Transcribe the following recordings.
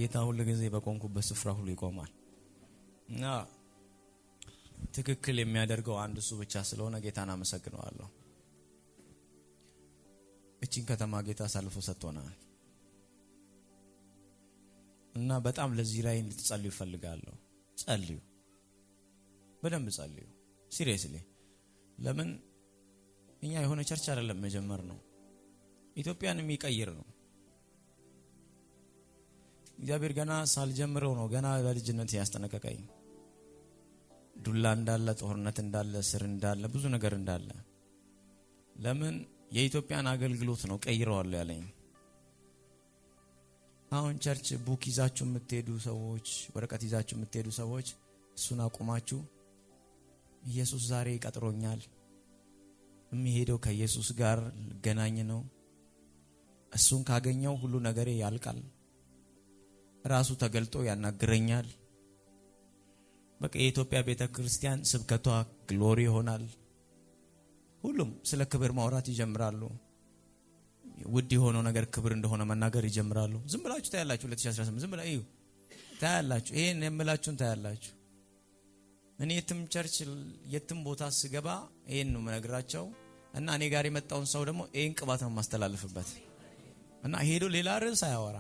ጌታ ሁሉ ጊዜ በቆንኩበት ስፍራ ሁሉ ይቆማል እና ትክክል የሚያደርገው አንድ እሱ ብቻ ስለሆነ ጌታን አመሰግነዋለሁ። እቺን ከተማ ጌታ አሳልፎ ሰጥቶናል እና በጣም ለዚህ ላይ እንድትጸልዩ ፈልጋለሁ። ጸልዩ፣ በደንብ ጸልዩ። ሲሪየስሊ ለምን እኛ የሆነ ቸርች አይደለም መጀመር ነው፣ ኢትዮጵያን የሚቀይር ነው። እግዚአብሔር ገና ሳልጀምረው ነው ገና በልጅነት ያስጠነቀቀኝ። ዱላ እንዳለ፣ ጦርነት እንዳለ፣ ስር እንዳለ፣ ብዙ ነገር እንዳለ። ለምን የኢትዮጵያን አገልግሎት ነው ቀይረዋል ያለኝ። አሁን ቸርች ቡክ ይዛችሁ የምትሄዱ ሰዎች፣ ወረቀት ይዛችሁ የምትሄዱ ሰዎች እሱን አቁማችሁ ኢየሱስ ዛሬ ቀጥሮኛል፣ የሚሄደው ከኢየሱስ ጋር ልገናኝ ነው፣ እሱን ካገኘው ሁሉ ነገሬ ያልቃል፣ ራሱ ተገልጦ ያናግረኛል፣ በቃ የኢትዮጵያ ቤተክርስቲያን ስብከቷ ግሎሪ ይሆናል። ሁሉም ስለ ክብር ማውራት ይጀምራሉ። ውድ የሆነው ነገር ክብር እንደሆነ መናገር ይጀምራሉ። ዝም ብላችሁ ታያላችሁ። 2018 ዝም ብላችሁ ታያላችሁ። ይሄን የምላችሁን ታያላችሁ። እኔ የትም ቸርች የትም ቦታ ስገባ ይሄን ነው መነግራቸው እና እኔ ጋር የመጣውን ሰው ደግሞ ይሄን ቅባት ነው ማስተላለፍበት እና ሄዶ ሌላ ርዕስ አያወራ፣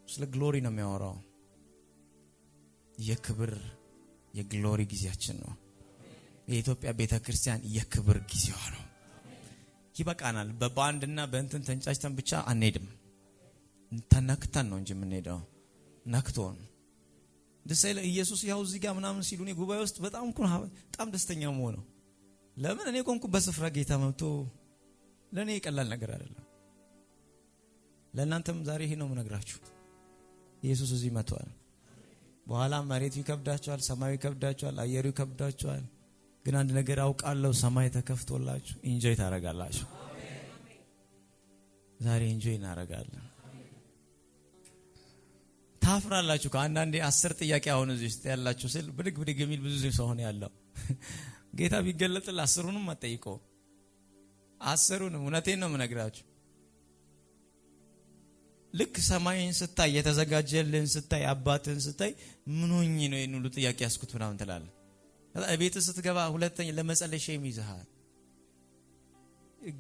ስለ ግሎሪ ነው የሚያወራው። የክብር የግሎሪ ጊዜያችን ነው። የኢትዮጵያ ቤተክርስቲያን የክብር ጊዜዋ ነው። ይበቃናል። በባንድና በእንትን ተንጫጭተን ብቻ አንሄድም። ተነክተን ነው እንጂ የምንሄደው ነክቶን ደስይለ ኢየሱስ ያው እዚህ ጋር ምናምን ሲሉኔ ጉባኤ ውስጥ በጣም ደስተኛ ነው። ለምን እኔ ቆንኩበት ስፍራ ጌታ መጥቶ ለኔ ይቀላል ነገር አይደለም። ለእናንተም ዛሬ ይሄ ነው የምነግራችሁ። ኢየሱስ እዚህ መጥቷል። በኋላ መሬቱ ይከብዳችኋል፣ ሰማዩ ይከብዳችኋል፣ አየሩ ይከብዳችኋል። ግን አንድ ነገር አውቃለሁ፣ ሰማይ ተከፍቶላችሁ ኢንጆይ ታረጋላችሁ። ዛሬ ኢንጆይ እናረጋለን። ታፍራላችሁ። ከአንዳንዴ 10 ጥያቄ አሁን እዚህ ውስጥ ያላችሁ ስል ብድግ የሚል ብዙ ሰው ሆነ ያለው ጌታ ቢገለጥል 10ሩንም አጠይቀው 10ሩንም እውነቴን ነው የምነግራችሁ። ልክ ሰማይን ስታይ የተዘጋጀልን ስታይ አባትን ስታይ ምን ሆኜ ነው ይሄን ሁሉ ጥያቄ ያስኩት ምናምን ትላለህ። ቤት ስትገባ ሁለተኛ ለመጸለይ ሼም ይዘሃል።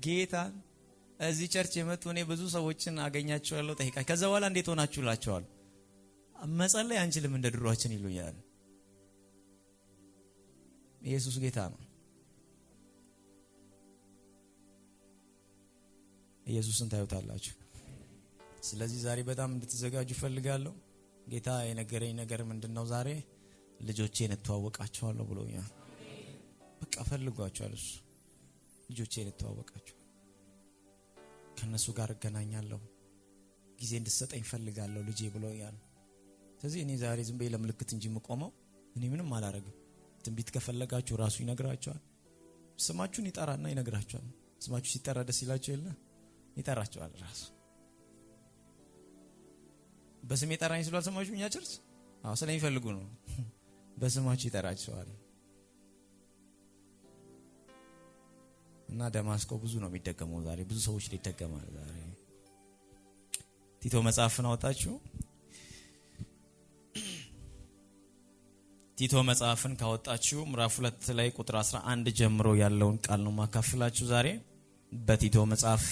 ጌታን እዚህ ቸርች የመጡ እኔ ብዙ ሰዎችን አገኛቸዋለሁ፣ ጠይቃቸው ከዛ በኋላ እንዴት ሆናችሁላቸዋል? መጸለይ አንችልም እንደ ድሮአችን ይሉኛል። ኢየሱስ ጌታ ነው። ኢየሱስን ታዩታላችሁ። ስለዚህ ዛሬ በጣም እንድትዘጋጁ ፈልጋለሁ። ጌታ የነገረኝ ነገር ምንድነው? ዛሬ ልጆቼን ተዋወቃቸዋለሁ ብሎኛል። በቃ ፈልጓቸዋል። እሱ ልጆቼን ተዋወቃቸው፣ ከነሱ ጋር እገናኛለሁ፣ ጊዜ እንድትሰጠኝ ፈልጋለሁ ልጄ ብሎኛል። ስለዚህ እኔ ዛሬ ዝም ብዬ ለምልክት እንጂ የምቆመው እኔ ምንም አላረግም። ትንቢት ከፈለጋችሁ ራሱ ይነግራችኋል። ስማችሁን ይጠራና ይነግራችኋል። ስማችሁ ሲጠራ ደስ ይላችሁ የለ? ይጠራችኋል ራሱ። በስሜ ጠራኝ ስሏል ሰማችሁ እኛ ቸርች? አዎ ስለሚፈልጉ ነው። በስማችሁ ይጠራችኋል። እና ደማስቆ ብዙ ነው የሚደገመው ዛሬ፣ ብዙ ሰዎች ሊደገማል ዛሬ። ቲቶ መጽሐፍን አወጣችሁ? ቲቶ መጽሐፍን ካወጣችሁ ምዕራፍ 2 ላይ ቁጥር 11 ጀምሮ ያለውን ቃል ነው ማካፈላችሁ ዛሬ። በቲቶ መጽሐፍ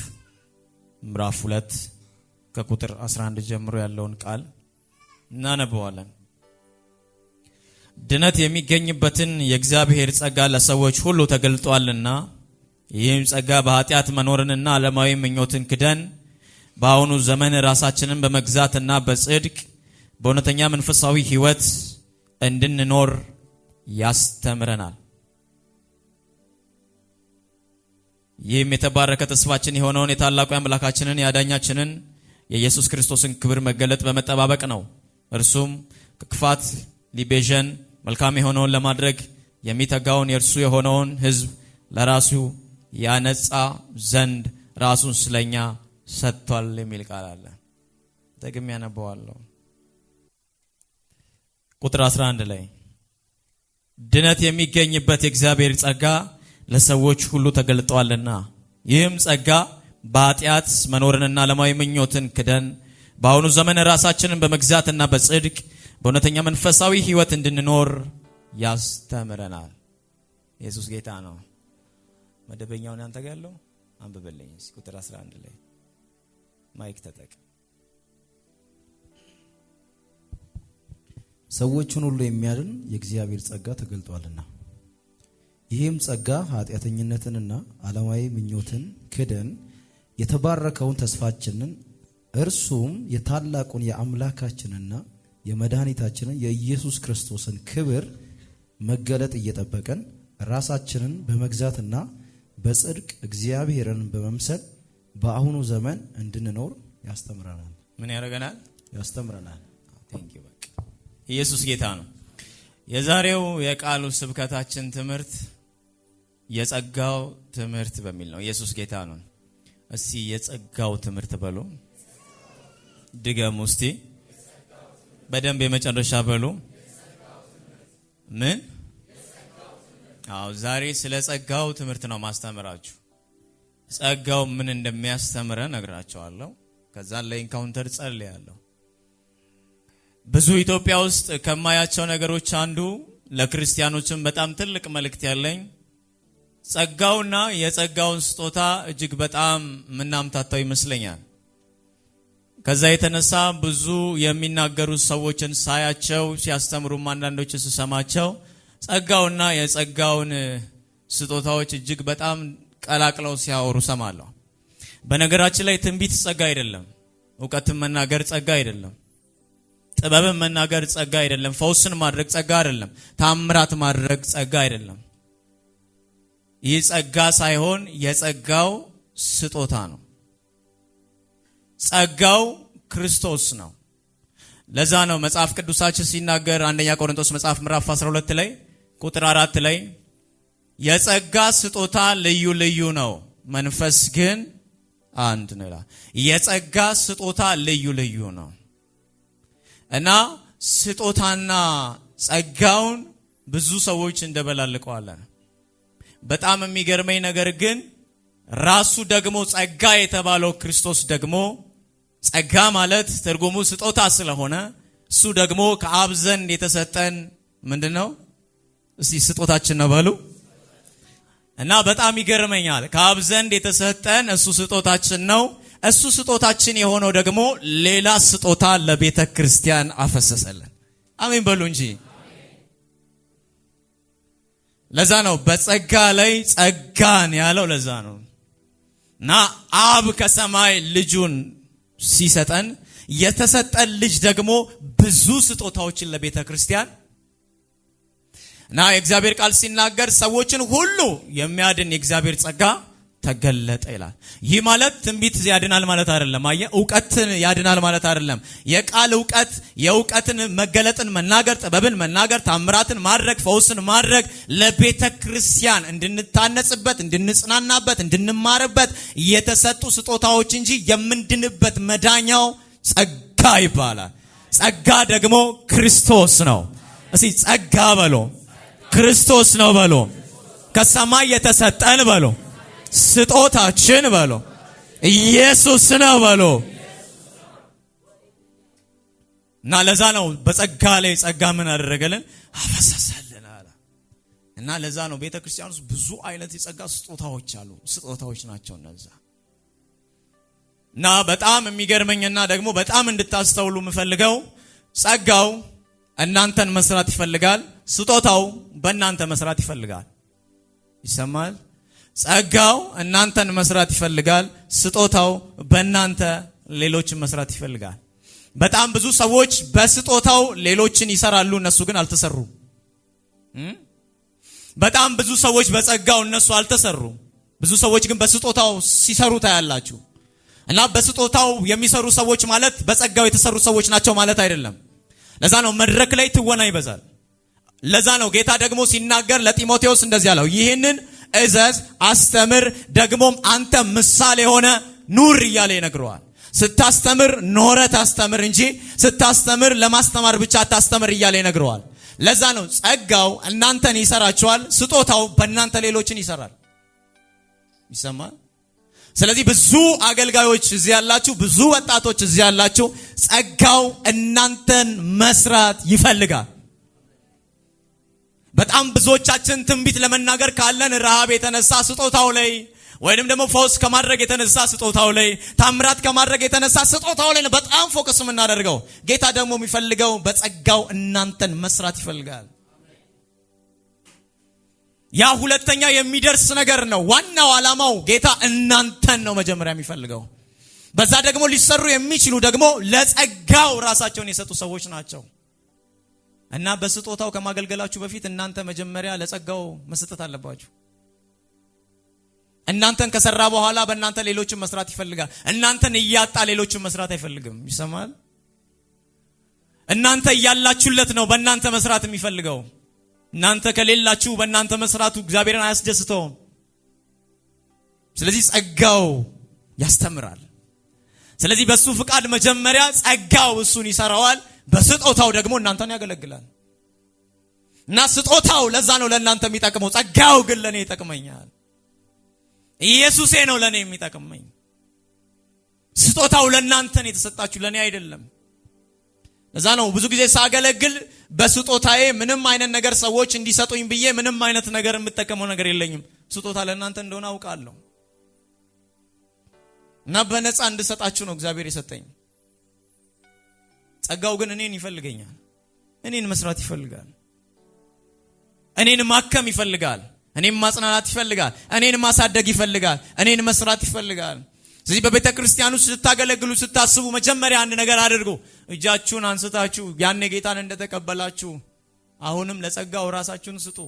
ምዕራፍ 2 ከቁጥር 11 ጀምሮ ያለውን ቃል እናነበዋለን። ድነት የሚገኝበትን የእግዚአብሔር ጸጋ ለሰዎች ሁሉ ተገልጧልና ይህም ጸጋ በኃጢአት መኖርንና ዓለማዊ ምኞትን ክደን በአሁኑ ዘመን ራሳችንን በመግዛትና በጽድቅ በእውነተኛ መንፈሳዊ ሕይወት እንድንኖር ያስተምረናል። ይህም የተባረከ ተስፋችን የሆነውን የታላቁ አምላካችንን ያዳኛችንን የኢየሱስ ክርስቶስን ክብር መገለጥ በመጠባበቅ ነው። እርሱም ከክፋት ሊቤዠን መልካም የሆነውን ለማድረግ የሚተጋውን የእርሱ የሆነውን ሕዝብ ለራሱ ያነጻ ዘንድ ራሱን ስለኛ ሰጥቷል የሚል ቃል አለ። ደግሜ ያነበዋለሁ። ቁጥር 11 ላይ ድነት የሚገኝበት የእግዚአብሔር ጸጋ ለሰዎች ሁሉ ተገልጧልና ይህም ጸጋ በኃጢአት መኖርንና ዓለማዊ ምኞትን ክደን በአሁኑ ዘመን ራሳችንን በመግዛትና በጽድቅ በእውነተኛ መንፈሳዊ ህይወት እንድንኖር ያስተምረናል። ኢየሱስ ጌታ ነው። መደበኛውን አንተ ጋር ያለው አንብበልኝ ቁጥር 11 ላይ ማይክ ተጠቅ። ሰዎችን ሁሉ የሚያድን የእግዚአብሔር ጸጋ ተገልጧልና ይህም ጸጋ ኃጢአተኝነትንና ዓለማዊ ምኞትን ክደን የተባረከውን ተስፋችንን እርሱም የታላቁን የአምላካችንና የመድኃኒታችንን የኢየሱስ ክርስቶስን ክብር መገለጥ እየጠበቀን ራሳችንን በመግዛትና በጽድቅ እግዚአብሔርን በመምሰል በአሁኑ ዘመን እንድንኖር ያስተምረናል። ምን ያደርገናል? ያስተምረናል። ቴንክ ዩ። በቃ ኢየሱስ ጌታ ነው። የዛሬው የቃሉ ስብከታችን ትምህርት የጸጋው ትምህርት በሚል ነው። ኢየሱስ ጌታ ነው። እስቲ የጸጋው ትምህርት በሉ። ድገሙ እስቲ በደንብ የመጨረሻ በሉ። ምን? ዛሬ ስለ ጸጋው ትምህርት ነው ማስተምራችሁ። ጸጋው ምን እንደሚያስተምረን ነግራችኋለሁ። ከዛ ለኢንካውንተር ጸልያለሁ። ብዙ ኢትዮጵያ ውስጥ ከማያቸው ነገሮች አንዱ ለክርስቲያኖችም በጣም ትልቅ መልእክት ያለኝ ጸጋውና የጸጋውን ስጦታ እጅግ በጣም ምናምታታው ይመስለኛል። ከዛ የተነሳ ብዙ የሚናገሩ ሰዎችን ሳያቸው ሲያስተምሩ አንዳንዶች ሲሰማቸው ጸጋውና የጸጋውን ስጦታዎች እጅግ በጣም ቀላቅለው ሲያወሩ ሰማለሁ። በነገራችን ላይ ትንቢት ጸጋ አይደለም፣ ዕውቀትን መናገር ጸጋ አይደለም፣ ጥበብን መናገር ጸጋ አይደለም፣ ፈውስን ማድረግ ጸጋ አይደለም፣ ታምራት ማድረግ ጸጋ አይደለም። ይህ ጸጋ ሳይሆን የጸጋው ስጦታ ነው። ጸጋው ክርስቶስ ነው። ለዛ ነው መጽሐፍ ቅዱሳችን ሲናገር አንደኛ ቆሮንቶስ መጽሐፍ ምዕራፍ 12 ላይ ቁጥር 4 ላይ የጸጋ ስጦታ ልዩ ልዩ ነው፣ መንፈስ ግን አንድ ነው ይላል። የጸጋ ስጦታ ልዩ ልዩ ነው እና ስጦታና ጸጋውን ብዙ ሰዎች እንደበላልቀዋለን። በጣም የሚገርመኝ ነገር ግን ራሱ ደግሞ ጸጋ የተባለው ክርስቶስ ደግሞ ጸጋ ማለት ትርጉሙ ስጦታ ስለሆነ እሱ ደግሞ ከአብ ዘንድ የተሰጠን ምንድነው? እስቲ ስጦታችን ነው በሉ። እና በጣም ይገርመኛል። ከአብ ዘንድ የተሰጠን እሱ ስጦታችን ነው። እሱ ስጦታችን የሆነው ደግሞ ሌላ ስጦታ ለቤተ ክርስቲያን አፈሰሰልን። አሜን በሉ እንጂ። ለዛ ነው በጸጋ ላይ ጸጋን ያለው። ለዛ ነው እና አብ ከሰማይ ልጁን ሲሰጠን የተሰጠን ልጅ ደግሞ ብዙ ስጦታዎችን ለቤተ ክርስቲያን እና የእግዚአብሔር ቃል ሲናገር ሰዎችን ሁሉ የሚያድን የእግዚአብሔር ጸጋ ተገለጠ ይላል። ይህ ማለት ትንቢት ያድናል ማለት አይደለም። ዕውቀትን ያድናል ማለት አይደለም። የቃል ዕውቀት፣ የዕውቀትን መገለጥን መናገር፣ ጥበብን መናገር፣ ታምራትን ማድረግ፣ ፈውስን ማድረግ ለቤተ ክርስቲያን እንድንታነጽበት፣ እንድንጽናናበት፣ እንድንማርበት የተሰጡ ስጦታዎች እንጂ የምንድንበት መዳኛው ጸጋ ይባላል። ጸጋ ደግሞ ክርስቶስ ነው። እስቲ ጸጋ በሎ፣ ክርስቶስ ነው በሎ፣ ከሰማይ የተሰጠን በሎ፣ ስጦታችን በሎ፣ ኢየሱስ ነው በሎ። እና ለዛ ነው በጸጋ ላይ ጸጋ ምን አደረገልን? አፈሰሰልን አለ። እና ለዛ ነው ቤተክርስቲያን ውስጥ ብዙ አይነት የጸጋ ስጦታዎች አሉ። ስጦታዎች ናቸው እነዛ። እና በጣም የሚገርመኝና ደግሞ በጣም እንድታስተውሉ የምፈልገው ጸጋው እናንተን መስራት ይፈልጋል፣ ስጦታው በእናንተ መስራት ይፈልጋል። ይሰማል? ጸጋው እናንተን መስራት ይፈልጋል፣ ስጦታው በእናንተ ሌሎችን መስራት ይፈልጋል። በጣም ብዙ ሰዎች በስጦታው ሌሎችን ይሰራሉ፣ እነሱ ግን አልተሰሩም። በጣም ብዙ ሰዎች በጸጋው እነሱ አልተሰሩም። ብዙ ሰዎች ግን በስጦታው ሲሰሩ ታያላችሁ። እና በስጦታው የሚሰሩ ሰዎች ማለት በጸጋው የተሰሩ ሰዎች ናቸው ማለት አይደለም። ለዛ ነው መድረክ ላይ ትወና ይበዛል። ለዛ ነው ጌታ ደግሞ ሲናገር ለጢሞቴዎስ እንደዚህ ያለው፣ ይህንን እዘዝ፣ አስተምር፣ ደግሞም አንተ ምሳሌ ሆነ ኑር እያለ ይነግረዋል። ስታስተምር ኖረ ታስተምር እንጂ ስታስተምር ለማስተማር ብቻ አታስተምር እያለ ይነግረዋል። ለዛ ነው ጸጋው እናንተን ይሰራችኋል፣ ስጦታው በእናንተ ሌሎችን ይሰራል። ይሰማል? ስለዚህ ብዙ አገልጋዮች እዚህ ያላችሁ፣ ብዙ ወጣቶች እዚህ ያላችሁ ጸጋው እናንተን መስራት ይፈልጋል። በጣም ብዙዎቻችን ትንቢት ለመናገር ካለን ረሃብ የተነሳ ስጦታው ላይ ወይንም ደግሞ ፈውስ ከማድረግ የተነሳ ስጦታው ላይ ታምራት ከማድረግ የተነሳ ስጦታው ላይ በጣም ፎከስ የምናደርገው። ጌታ ደግሞ የሚፈልገው በጸጋው እናንተን መስራት ይፈልጋል። ያ ሁለተኛ የሚደርስ ነገር ነው። ዋናው ዓላማው ጌታ እናንተን ነው መጀመሪያ የሚፈልገው። በዛ ደግሞ ሊሰሩ የሚችሉ ደግሞ ለጸጋው ራሳቸውን የሰጡ ሰዎች ናቸው። እና በስጦታው ከማገልገላችሁ በፊት እናንተ መጀመሪያ ለጸጋው መስጠት አለባችሁ። እናንተን ከሰራ በኋላ በእናንተ ሌሎችን መስራት ይፈልጋል። እናንተን እያጣ ሌሎችን መስራት አይፈልግም። ይሰማል? እናንተ እያላችሁለት ነው በእናንተ መስራት የሚፈልገው። እናንተ ከሌላችሁ በእናንተ መስራቱ እግዚአብሔርን አያስደስተውም። ስለዚህ ጸጋው ያስተምራል። ስለዚህ በሱ ፍቃድ መጀመሪያ ጸጋው እሱን ይሰራዋል፣ በስጦታው ደግሞ እናንተን ያገለግላል። እና ስጦታው ለዛ ነው ለእናንተ የሚጠቅመው፣ ጸጋው ግን ለኔ ይጠቅመኛል። ኢየሱሴ ነው ለኔ የሚጠቅመኝ። ስጦታው ለእናንተ ነው የተሰጣችሁ፣ ለኔ አይደለም። ለዛ ነው ብዙ ጊዜ ሳገለግል በስጦታዬ ምንም አይነት ነገር ሰዎች እንዲሰጡኝ ብዬ ምንም አይነት ነገር የምጠቀመው ነገር የለኝም። ስጦታ ለእናንተ እንደሆነ አውቃለሁ እና በነፃ እንድሰጣችሁ ነው እግዚአብሔር የሰጠኝ። ጸጋው ግን እኔን ይፈልገኛል። እኔን መስራት ይፈልጋል። እኔን ማከም ይፈልጋል። እኔን ማጽናናት ይፈልጋል። እኔን ማሳደግ ይፈልጋል። እኔን መስራት ይፈልጋል። ስለዚህ በቤተ ክርስቲያን ውስጥ ስታገለግሉ ስታስቡ መጀመሪያ አንድ ነገር አድርጉ። እጃችሁን አንስታችሁ ያኔ ጌታን እንደተቀበላችሁ አሁንም ለጸጋው ራሳችሁን ስጡ።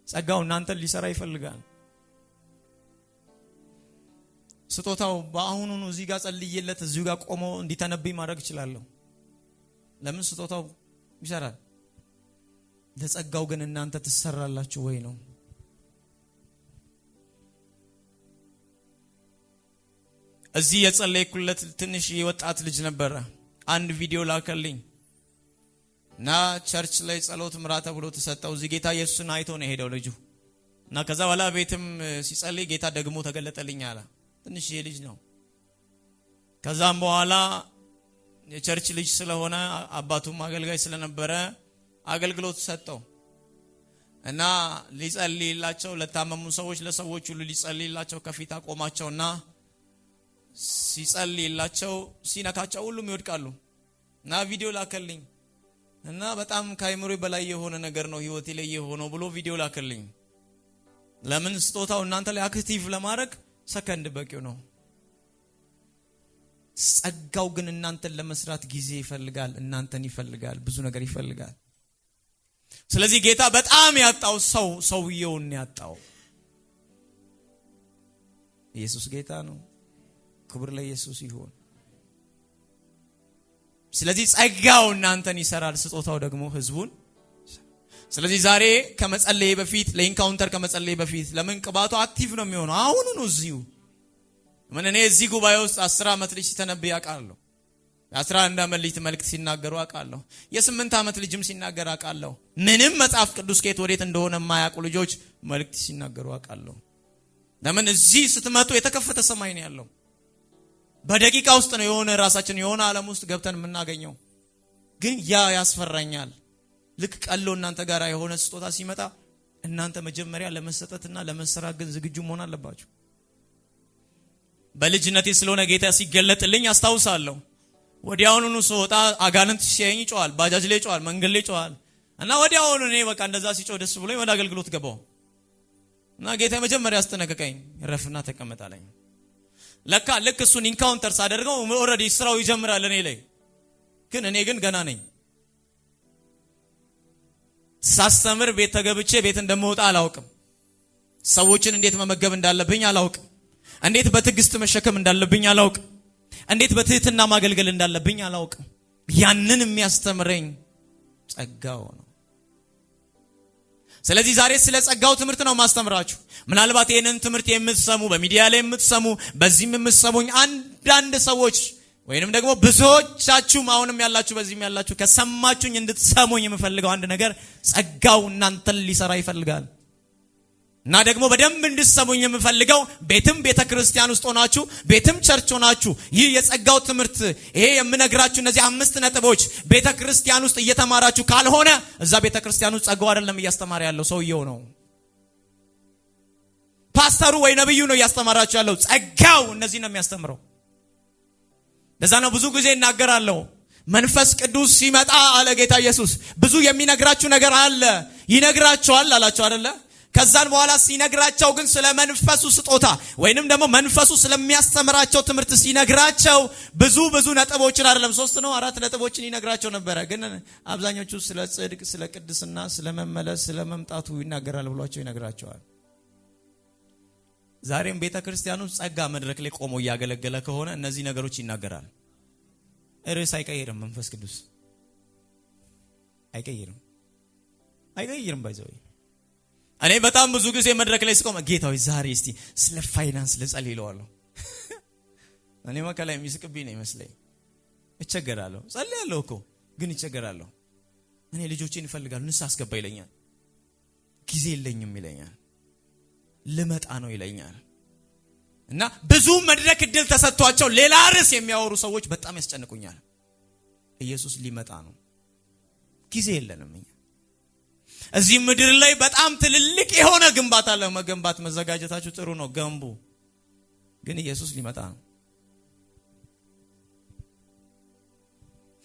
ጸጋው እናንተን ሊሰራ ይፈልጋል። ስጦታው በአሁኑ ነው። እዚህ ጋር ጸልዬለት እዚሁ ጋር ቆሞ እንዲተነብይ ማድረግ እችላለሁ። ለምን? ስጦታው ይሰራል። ለጸጋው ግን እናንተ ትሰራላችሁ ወይ ነው። እዚህ የጸለይኩለት ትንሽ የወጣት ልጅ ነበረ። አንድ ቪዲዮ ላከልኝ እና ቸርች ላይ ጸሎት ምራ ተብሎ ተሰጠው። እዚህ ጌታ ኢየሱስን አይቶ ነው ሄደው ልጁ እና ከዛ በኋላ ቤትም ሲጸልይ ጌታ ደግሞ ተገለጠልኝ አለ። ትንሽ ልጅ ነው። ከዛም በኋላ የቸርች ልጅ ስለሆነ አባቱም አገልጋይ ስለነበረ አገልግሎት ሰጠው እና ሊጸልይላቸው ለታመሙ ሰዎች ለሰዎች ሁሉ ሊጸልይላቸው ከፊት አቆማቸውና ሲጸልይላቸው ሲነካቸው ሁሉም ይወድቃሉ። እና ቪዲዮ ላከልኝ እና በጣም ከአይምሮ በላይ የሆነ ነገር ነው ህይወቴ ላይ የሆነው ብሎ ቪዲዮ ላከልኝ። ለምን? ስጦታው እናንተ ላይ አክቲቭ ለማድረግ ሰከንድ በቂው ነው። ጸጋው ግን እናንተን ለመስራት ጊዜ ይፈልጋል፣ እናንተን ይፈልጋል፣ ብዙ ነገር ይፈልጋል። ስለዚህ ጌታ በጣም ያጣው ሰውየውን ያጣው። ኢየሱስ ጌታ ነው። ክብር ለኢየሱስ ይሁን። ስለዚህ ጸጋው እናንተን ይሰራል፣ ስጦታው ደግሞ ህዝቡን። ስለዚህ ዛሬ ከመጸለይ በፊት ለኢንካውንተር ከመጸለይ በፊት ለምን ቅባቱ አክቲቭ ነው የሚሆነው? አሁን ነው እዚሁ ምን እኔ እዚህ ጉባኤ ውስጥ 10 ዓመት ልጅ ሲተነብይ አውቃለሁ። የ11 ዓመት ልጅ መልእክት ሲናገሩ አውቃለሁ። የ8 ዓመት ልጅም ሲናገር አውቃለሁ። ምንም መጽሐፍ ቅዱስ ከየት ወዴት እንደሆነ የማያውቁ ልጆች መልእክት ሲናገሩ አውቃለሁ። ለምን? እዚህ ስትመጡ የተከፈተ ሰማይ ነው ያለው። በደቂቃ ውስጥ ነው የሆነ ራሳችን የሆነ ዓለም ውስጥ ገብተን የምናገኘው። ግን ያ ያስፈራኛል። ልክ ቀሎ እናንተ ጋር የሆነ ስጦታ ሲመጣ እናንተ መጀመሪያ ለመሰጠትና ለመሰራት ግን ዝግጁ መሆን አለባችሁ። በልጅነቴ ስለሆነ ጌታ ሲገለጥልኝ አስታውሳለሁ። ወዲያውኑ ስወጣ አጋንንት ሲያየኝ ይጮሃል፣ ባጃጅ ላይ ይጮሃል፣ መንገድ ላይ ይጮሃል እና ወዲያውኑ እኔ በቃ እንደዛ ሲጮህ ደስ ብሎኝ ወደ አገልግሎት ገባሁ እና ጌታ መጀመሪያ አስጠነቀቀኝ፣ ረፍና ተቀመጥ አለኝ። ለካ ልክ እሱን ኢንካውንተር ሳደርገው ኦልሬዲ ስራው ይጀምራል እኔ ላይ። ግን እኔ ግን ገና ነኝ። ሳስተምር ቤት ተገብቼ ቤት እንደምወጣ አላውቅም። ሰዎችን እንዴት መመገብ እንዳለብኝ አላውቅም። እንዴት በትዕግስት መሸከም እንዳለብኝ አላውቅም። እንዴት በትህትና ማገልገል እንዳለብኝ አላውቅም። ያንን የሚያስተምረኝ ጸጋው ነው። ስለዚህ ዛሬ ስለ ጸጋው ትምህርት ነው ማስተምራችሁ። ምናልባት ይሄንን ትምህርት የምትሰሙ በሚዲያ ላይ የምትሰሙ በዚህም የምትሰሙኝ አንዳንድ ሰዎች ወይንም ደግሞ ብዙዎቻችሁ አሁንም ያላችሁ በዚህም ያላችሁ ከሰማችሁኝ እንድትሰሙኝ የምፈልገው አንድ ነገር ጸጋው እናንተን ሊሰራ ይፈልጋል። እና ደግሞ በደንብ እንድትሰሙኝ የምፈልገው ቤትም ቤተክርስቲያን ውስጥ ሆናችሁ ቤትም ቸርች ሆናችሁ ይህ የጸጋው ትምህርት ይሄ የምነግራችሁ እነዚህ 5 ነጥቦች ቤተክርስቲያን ውስጥ እየተማራችሁ ካልሆነ እዛ ቤተክርስቲያን ውስጥ ጸጋው አይደለም እያስተማረ ያለው ሰውየው ነው። ፓስተሩ ወይ ነብዩ ነው እያስተማራችሁ ያለው። ጸጋው እነዚህ ነው የሚያስተምረው። ለዛ ነው ብዙ ጊዜ እናገራለሁ መንፈስ ቅዱስ ሲመጣ አለ ጌታ ኢየሱስ ብዙ የሚነግራችሁ ነገር አለ ይነግራችኋል አላችሁ አይደለ? ከዛን በኋላ ሲነግራቸው ግን ስለ መንፈሱ ስጦታ ወይንም ደግሞ መንፈሱ ስለሚያስተምራቸው ትምህርት ሲነግራቸው ብዙ ነጥቦችን አይደለም 3 ነው 4 ነጥቦችን ይነግራቸው ነበር። ግን አብዛኞቹ ስለ ጽድቅ፣ ስለ ቅድስና፣ ስለ መመለስ፣ ስለ መምጣቱ ይናገራል ብሏቸው ይነግራቸዋል። ዛሬም ቤተክርስቲያኑ ጸጋ መድረክ ላይ ቆሞ ያገለገለ ከሆነ እነዚህ ነገሮች ይናገራል። ርዕስ አይቀይርም። መንፈስ ቅዱስ አይቀይርም ባይዘው። እኔ በጣም ብዙ ጊዜ መድረክ ላይ ስቆም ጌታዬ ዛሬ እስቲ ስለ ፋይናንስ ልጸልይ ይለዋለሁ። እኔ መከላይ የሚስቅብኝ ነው ይመስለኝ። እቸገራለሁ። ጸልያለሁ እኮ ግን እቸገራለሁ። እኔ ልጆቼን ይፈልጋሉ ንስሐ አስገባ ይለኛል። ጊዜ የለኝም ይለኛል። ልመጣ ነው ይለኛል። እና ብዙ መድረክ እድል ተሰጥቷቸው ሌላ ርዕስ የሚያወሩ ሰዎች በጣም ያስጨንቁኛል። ኢየሱስ ሊመጣ ነው። ጊዜ የለንም እኛ። እዚህ ምድር ላይ በጣም ትልልቅ የሆነ ግንባታ ለመገንባት መዘጋጀታችሁ ጥሩ ነው፣ ገንቡ። ግን ኢየሱስ ሊመጣ ነው።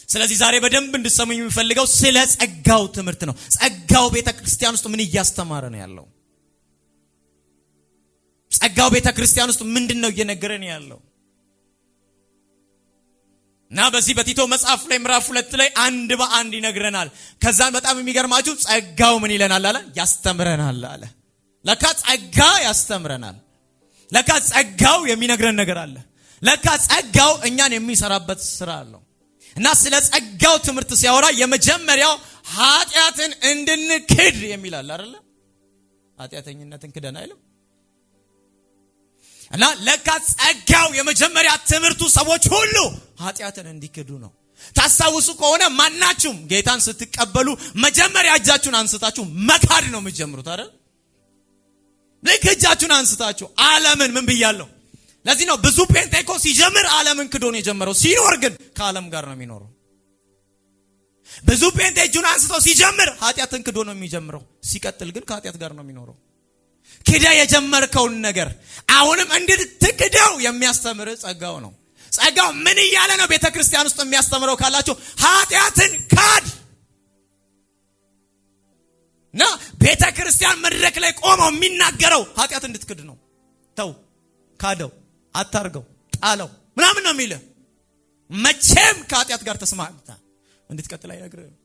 ስለዚህ ዛሬ በደንብ እንድትሰሙኝ የምፈልገው ስለ ጸጋው ትምህርት ነው። ጸጋው ቤተክርስቲያን ውስጥ ምን እያስተማረ ነው ያለው? ጸጋው ቤተክርስቲያን ውስጥ ምንድነው እየነገረን ያለው? እና በዚህ በቲቶ መጽሐፍ ላይ ምዕራፍ 2 ላይ አንድ በአንድ ይነግረናል። ከዛን በጣም የሚገርማችሁ ጸጋው ምን ይለናል አለ? ያስተምረናል አለ። ለካ ጸጋ ያስተምረናል። ለካ ጸጋው የሚነግረን ነገር አለ። ለካ ጸጋው እኛን የሚሰራበት ስራ አለው። እና ስለ ጸጋው ትምህርት ሲያወራ የመጀመሪያው ኃጢአትን እንድንክድ የሚላል አይደለ? ኃጢአተኝነትን ክደን አይልም? እና ለካ ጸጋው የመጀመሪያ ትምህርቱ ሰዎች ሁሉ ኃጢአትን እንዲክዱ ነው። ታሳውሱ ከሆነ ማናችሁም ጌታን ስትቀበሉ መጀመሪያ እጃችሁን አንስታችሁ መካድ ነው የምትጀምሩት አይደል? ልክ እጃችሁን አንስታችሁ ዓለምን ምን ብያለሁ? ለዚህ ነው ብዙ ፔንቴኮስት ሲጀምር ዓለምን ክዶ ነው የጀመረው። ሲኖር ግን ከዓለም ጋር ነው የሚኖረው። ብዙ ፔንቴ እጁን አንስቶ ሲጀምር ኃጢአትን ክዶ ነው የሚጀምረው። ሲቀጥል ግን ከኃጢአት ጋር ነው የሚኖረው። ክዳ የጀመርከውን ነገር አሁንም እንድትክደው የሚያስተምር ጸጋው ነው። ጸጋው ምን እያለ ነው ቤተክርስቲያን ውስጥ የሚያስተምረው ካላችሁ ኃጢአትን ካድ ና ቤተክርስቲያን መድረክ ላይ ቆመው የሚናገረው ኃጢአት እንድትክድ ነው። ተው፣ ካደው፣ አታርገው፣ ጣለው ምናምን ነው የሚለው። መቼም ከኃጢአት ጋር ተስማምታ እንድትቀጥል አይነግርህም።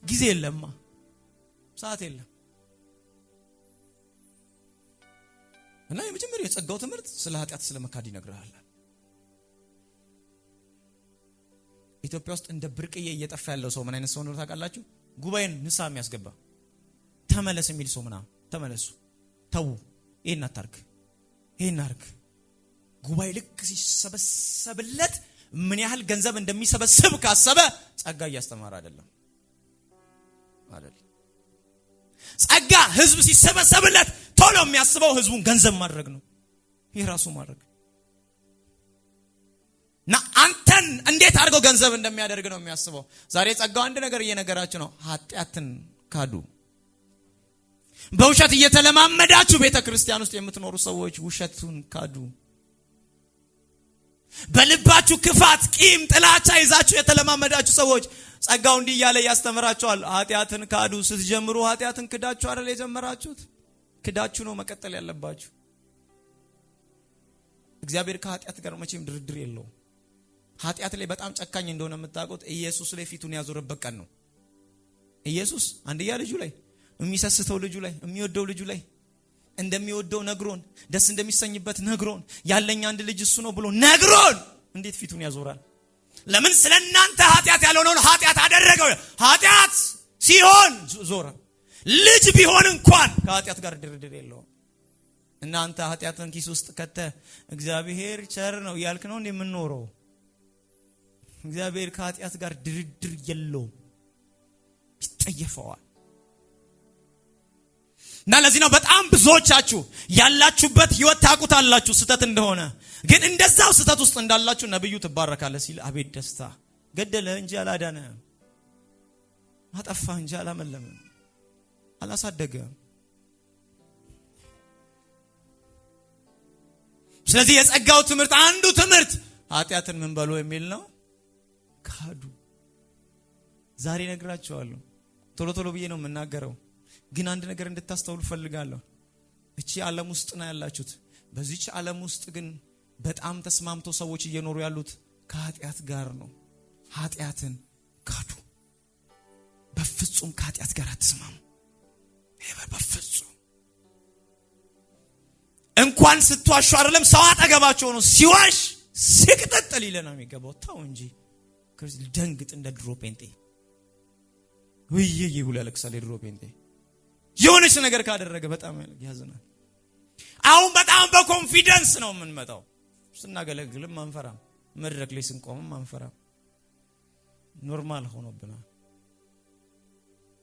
ጊዜ የለማ፣ ሰዓት የለም። እና የመጀመሪያው የጸጋው ትምህርት ስለ ኃጢአት ስለ መካድ ይነግራል። ኢትዮጵያ ውስጥ እንደ ብርቅዬ እየጠፋ ያለው ሰው ምን አይነት ሰው ነው ታውቃላችሁ? ጉባኤን ንስሐ የሚያስገባ ተመለስ የሚል ሰው ምናምን ተመለሱ፣ ተው፣ ይሄን አታርግ፣ ይሄን አርግ። ጉባኤ ልክ ሲሰበሰብለት ምን ያህል ገንዘብ እንደሚሰበስብ ካሰበ ጸጋ እያስተማረ አይደለም። ጸጋ ህዝብ ሲሰበሰብለት ቶሎ የሚያስበው ህዝቡን ገንዘብ ማድረግ ነው፣ የራሱ ማድረግ። እና አንተን እንዴት አድርገው ገንዘብ እንደሚያደርግ ነው የሚያስበው። ዛሬ ጸጋው አንድ ነገር እየነገራችሁ ነው፣ ኃጢአትን ካዱ። በውሸት እየተለማመዳችሁ ቤተክርስቲያን ውስጥ የምትኖሩ ሰዎች ውሸቱን ካዱ። በልባችሁ ክፋት፣ ቂም፣ ጥላቻ ይዛችሁ የተለማመዳችሁ ሰዎች ጸጋው እንዲህ እያለ ያስተምራችኋል። ኃጢአትን ካዱ። ስትጀምሩ ኃጢአትን ክዳችሁ አይደል የጀመራችሁት? ክዳችሁ ነው መቀጠል ያለባችሁ። እግዚአብሔር ከኃጢአት ጋር መቼም ድርድር የለው። ኃጢአት ላይ በጣም ጨካኝ እንደሆነ የምታውቁት ኢየሱስ ላይ ፊቱን ያዞረበት ቀን ነው። ኢየሱስ አንድያ ልጁ ላይ፣ የሚሰስተው ልጁ ላይ፣ የሚወደው ልጁ ላይ እንደሚወደው ነግሮን፣ ደስ እንደሚሰኝበት ነግሮን፣ ያለኝ አንድ ልጅ እሱ ነው ብሎ ነግሮን እንዴት ፊቱን ያዞራል? ለምን? ስለናንተ ኃጢአት ያልሆነውን ኃጢአት አደረገው። ኃጢአት ሲሆን ዞረ። ልጅ ቢሆን እንኳን ከኃጢአት ጋር ድርድር የለውም። እናንተ ኃጢአትን ኪስ ውስጥ ከተ እግዚአብሔር ቸር ነው ያልክ ነው እንደምንኖረው። እግዚአብሔር ከኃጢአት ጋር ድርድር የለውም፣ ይጠየፈዋል። እና ለዚህ ነው በጣም ብዙዎቻችሁ ያላችሁበት ህይወት ታውቁታላችሁ ስተት እንደሆነ፣ ግን እንደዛው ስተት ውስጥ እንዳላችሁ ነብዩ ትባረካለህ ሲል አቤት ደስታ። ገደለ እንጂ አላዳነ፣ አጠፋ እንጂ አላመለመ፣ አላሳደገ። ስለዚህ የጸጋው ትምህርት አንዱ ትምህርት ኃጢአትን ምን በሉ የሚል ነው፣ ካዱ። ዛሬ ነግራችኋለሁ፣ ቶሎ ብዬ ነው የምናገረው፣ ግን አንድ ነገር እንድታስተውሉ ፈልጋለሁ። እቺ ዓለም ውስጥ ነው ያላችሁት። በዚህች ዓለም ውስጥ ግን በጣም ተስማምቶ ሰዎች እየኖሩ ያሉት ከኃጢአት ጋር ነው። ኃጢአትን ካዱ። በፍጹም ከኃጢአት ጋር አትስማሙ። በፍጹም እንኳን ስትዋሹ አይደለም ሰው አጠገባቸው ነው ሲዋሽ ሲቅጥጥል ይለና የሚገባው። ታው እንጂ ክርስቲያን ደንግጥ እንደ ድሮ ጴንጤ ወይዬ ሁሉ ያለቅሳል። ድሮ ጴንጤ የሆነች ነገር ካደረገ በጣም ያዝናል። አሁን በጣም በኮንፊደንስ ነው የምንመጣው። ስናገለግልም አንፈራም፣ መድረክ ላይ ስንቆምም አንፈራም። ኖርማል ሆኖብናል።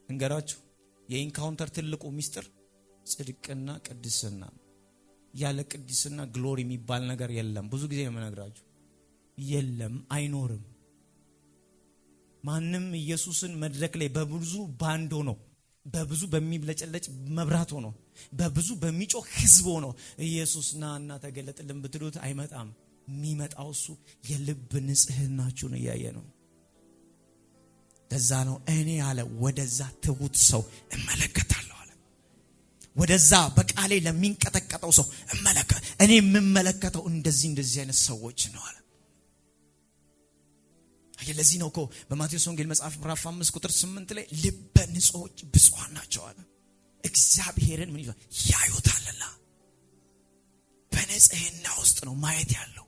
እንገራችሁ የኢንካውንተር ትልቁ ሚስጥር ጽድቅና ቅድስና። ያለ ቅድስና ግሎሪ የሚባል ነገር የለም። ብዙ ጊዜ ነው የምነግራችሁ፣ የለም፣ አይኖርም። ማንም ኢየሱስን መድረክ ላይ በብዙ ባንድ ሆኖ፣ በብዙ በሚብለጨለጭ መብራት ሆኖ፣ በብዙ በሚጮህ ህዝብ ሆኖ ኢየሱስ ናና ተገለጥልን ብትሉት አይመጣም። የሚመጣው እሱ የልብ ንጽህናችሁን እያየ ነው። ለዛ ነው እኔ አለ ወደዛ ትሁት ሰው እመለከታለሁ አለ። ወደዛ በቃሌ ለሚንቀጠቀጠው ሰው እኔ የምመለከተው እንደዚህ አይነት ሰዎች ነው አለ። ለዚህ ነው እኮ በማቴዎስ ወንጌል መጽሐፍ ምዕራፍ 5 ቁጥር 8 ላይ ልበ ንጹሖች ብፁዓን ናቸው አለ። እግዚአብሔርን ምን ይላል? ያዩታልና። በንጽህና ውስጥ ነው ማየት ያለው።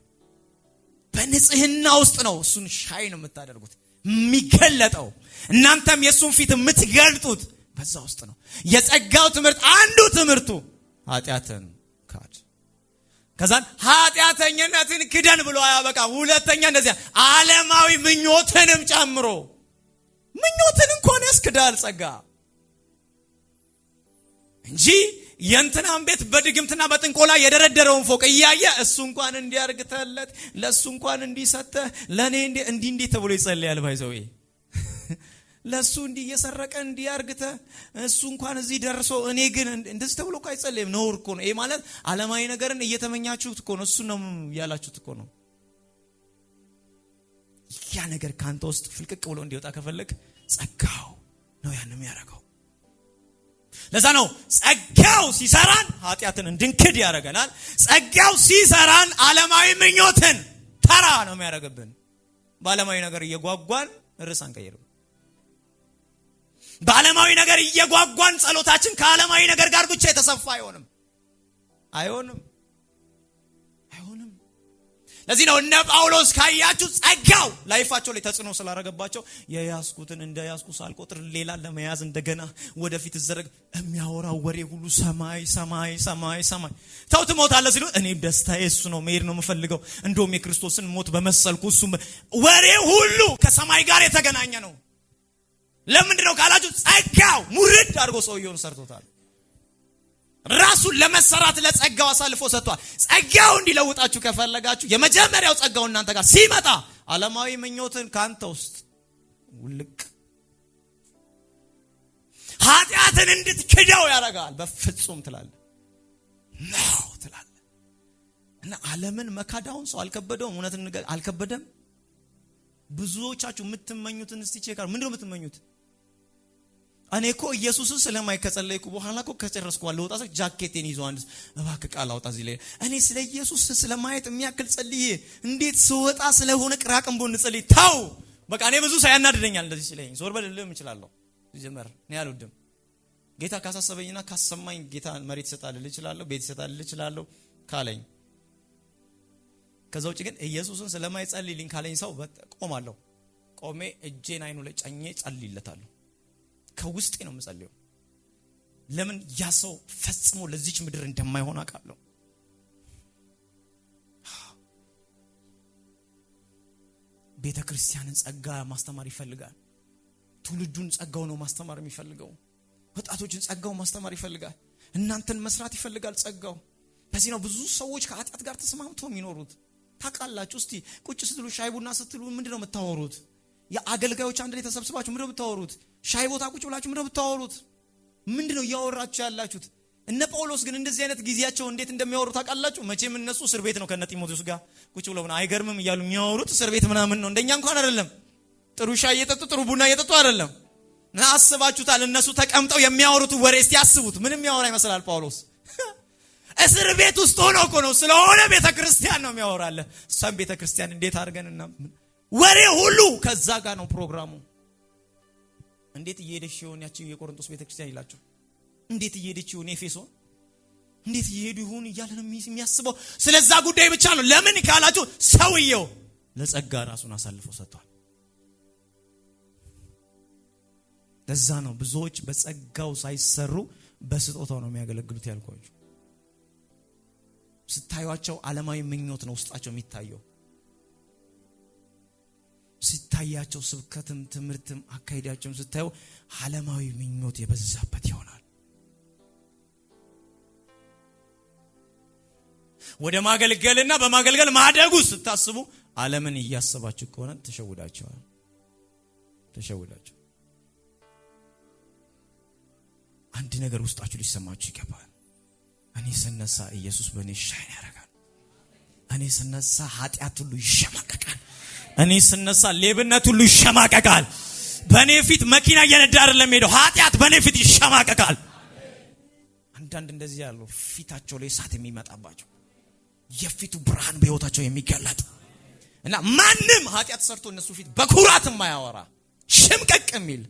በንጽህና ውስጥ ነው እሱን ሻይ ነው የምታደርጉት የሚገለጠው። እናንተም የሱን ፊት የምትገልጡት በዛ ውስጥ ነው። የጸጋው ትምህርት አንዱ ትምህርቱ ኃጢአትን ካድ። ከዛን ኃጢአተኝነትን ክደን ብሎ አያበቃ። ሁለተኛ እንደዚያ ዓለማዊ ምኞትንም ጨምሮ ምኞትን እንኳን ያስክዳል ጸጋ እንጂ የእንትናን ቤት በድግምትና በጥንቆላ የደረደረውን ፎቅ እያየ እሱ እንኳን እንዲያርግተለት ለሱ እንኳን እንዲሰጠህ ለኔ እንዲህ ተብሎ ይጸልያል። ባይዘው ለሱ እንዲየሰረቀ እንዲያርግተ እሱ እንኳን እዚህ ደርሶ እኔ ግን እንደዚህ ተብሎ እኮ አይጸልይም። ነውር እኮ ነው። ይሄ ማለት ዓለማዊ ነገርን እየተመኛችሁት እኮ ነው። እሱ ነው ያላችሁት እኮ ነው። ያ ነገር ካንተ ውስጥ ፍልቅቅ ብሎ እንዲወጣ ከፈለክ ጸጋው ነው ያን የሚያደርገው። ለዛ ነው ጸጋው ሲሰራን ኃጢአትን እንድንክድ ያደርገናል። ጸጋው ሲሰራን ዓለማዊ ምኞትን ተራ ነው የሚያደርግብን። በዓለማዊ ነገር እየጓጓን ርዕስ አንቀይርም። በዓለማዊ ነገር እየጓጓን ጸሎታችን ከዓለማዊ ነገር ጋር ብቻ የተሰፋ አይሆንም። ለዚህ ነው እነ ጳውሎስ ካያችሁ ጸጋው ላይፋቸው ላይ ተጽዕኖ ስላደረገባቸው የያዝኩትን እንደ ያዝኩ ሳልቆጥር ሌላ ለመያዝ እንደገና ወደፊት ዘረግ የሚያወራው ወሬ ሁሉ ሰማይ ተው ትሞታለህ ሲሉ እኔ ደስታዬ እሱ ነው፣ መሄድ ነው የምፈልገው፣ እንደውም የክርስቶስን ሞት በመሰልኩ እሱ ወሬ ሁሉ ከሰማይ ጋር የተገናኘ ነው። ለምንድን ነው ካላችሁ ጸጋው ሙርድ አድርጎ ሰውየውን ሰርቶታል። ራሱን ለመሰራት ለጸጋው አሳልፎ ሰጥቷል። ጸጋው እንዲለውጣችሁ ከፈለጋችሁ የመጀመሪያው ጸጋው እናንተ ጋር ሲመጣ ዓለማዊ ምኞትን ካንተ ውስጥ ውልቅ ኃጢአትን እንድትክደው ያደርጋል። በፍጹም ትላለህ እና ዓለምን መካዳውን ሰው አልከበደውም። እውነትን አልከበደም። ብዙዎቻችሁ የምትመኙትን እስቲ ቼክ አድርጉ። ምንድነው የምትመኙት? እኔ እኮ ኢየሱስን ስለማይከጸለይኩ በኋላ እኮ ከጨረስኩ ባለው ወጣ ጃኬቴን ይዞ አንድ እባክህ ቃል አውጣ እዚህ ላይ እኔ ስለ ኢየሱስ ስለማየት የሚያክል ጸልዬ እንዴት ስወጣ ስለሆነ ቅራቅንቦ እንጸልይ ታው በቃ እኔ ብዙ ሳያናድደኛል እንደዚህ ሲለኝ ዞር በልልም ይችላል። ጀመር እኔ አልወድም። ጌታ ካሳሰበኝና ካሰማኝ ጌታ መሬት ይሰጣል ይችላል፣ ቤት ይሰጣል ይችላል ካለኝ ከዛ ውጪ ግን ኢየሱስን ስለማይጸልይልኝ ካለኝ ሰው ቆማለሁ። ቆሜ እጄን አይኑ ላይ ጫኜ ጸልይለታለሁ። ከውስጤ ነው የምጸልየው። ለምን ያ ሰው ፈጽሞ ለዚች ምድር እንደማይሆን አውቃለሁ። ቤተክርስቲያንን ጸጋ ማስተማር ይፈልጋል። ትውልዱን ጸጋው ነው ማስተማር የሚፈልገው። ወጣቶችን ጸጋው ማስተማር ይፈልጋል። እናንተን መስራት ይፈልጋል ጸጋው። በዚህ ነው ብዙ ሰዎች ከኃጢአት ጋር ተስማምተው የሚኖሩት። ታውቃላችሁ። እስቲ ቁጭ ስትሉ ሻይ ቡና ስትሉ ምንድነው የምታወሩት? የአገልጋዮች አንድ ላይ ተሰብስባችሁ ምንድነው የምታወሩት? ሻይ ቦታ ቁጭ ብላችሁ ምንድነው የምታወሩት? ምንድነው ያወራችሁ ያላችሁት? እነ ጳውሎስ ግን እንደዚህ አይነት ጊዜያቸው እንዴት እንደሚያወሩ ታውቃላችሁ? መቼም እነሱ እስር ቤት ነው ከነ ጢሞቴዎስ ጋር ቁጭ ብለው ነው አይገርምም እያሉ የሚያወሩት እስር ቤት ምናምን ነው። እንደኛ እንኳን አይደለም። ጥሩ ሻይ እየጠጡ ጥሩ ቡና እየጠጡ አይደለም። አስባችሁታል? እነሱ ተቀምጠው የሚያወሩት ወሬ እስቲ ያስቡት። ምንም ያወራ ይመስላል ጳውሎስ? እስር ቤት ውስጥ ሆኖ እኮ ነው ስለሆነ ቤተክርስቲያን ነው የሚያወራለ። እሷም ቤተክርስቲያን እንዴት አድርገንና ወሬ ሁሉ ከዛ ጋር ነው ፕሮግራሙ። እንዴት እየሄደች ይሆን ያቺ የቆሮንቶስ ቤተክርስቲያን ይላችሁ? እንዴት እየሄደች ይሆን ኤፌሶን? እንዴት እየሄዱ ይሆን እያለ ነው የሚያስበው። ስለዛ ጉዳይ ብቻ ነው። ለምን ካላችሁ ሰውየው ለጸጋ ራሱን አሳልፎ ሰጥቷል። ለዛ ነው ብዙዎች በጸጋው ሳይሰሩ በስጦታው ነው የሚያገለግሉት ያልኳችሁ። ስታዩአቸው ዓለማዊ ምኞት ነው ውስጣቸው የሚታየው። ሲታያቸው ስብከትም ትምህርትም አካሄዳቸውም ስታዩ ዓለማዊ ምኞት የበዛበት ይሆናል። ወደ ማገልገልና በማገልገል ማደጉ ስታስቡ ዓለምን እያሰባችሁ ከሆነ ተሸውዳችኋል። አንድ ነገር ውስጣችሁ ሊሰማችሁ ይገባል። እኔ ስነሳ ኢየሱስ በእኔ ሻይን ያደርጋል። እኔ ስነሳ ኃጢአት ሁሉ ይሸማቀቃል። እኔ ስነሳ ሌብነት ሁሉ ይሸማቀቃል። በእኔ ፊት መኪና እየነዳ አይደለም ሄደው ኃጢአት በእኔ ፊት ይሸማቀቃል። አንዳንድ እንደዚህ ያለው ፊታቸው ላይ እሳት የሚመጣባቸው የፊቱ ብርሃን በህይወታቸው የሚገለጥ እና ማንም ኃጢአት ሰርቶ እነሱ ፊት በኩራት የማያወራ ሽምቀቅ የሚል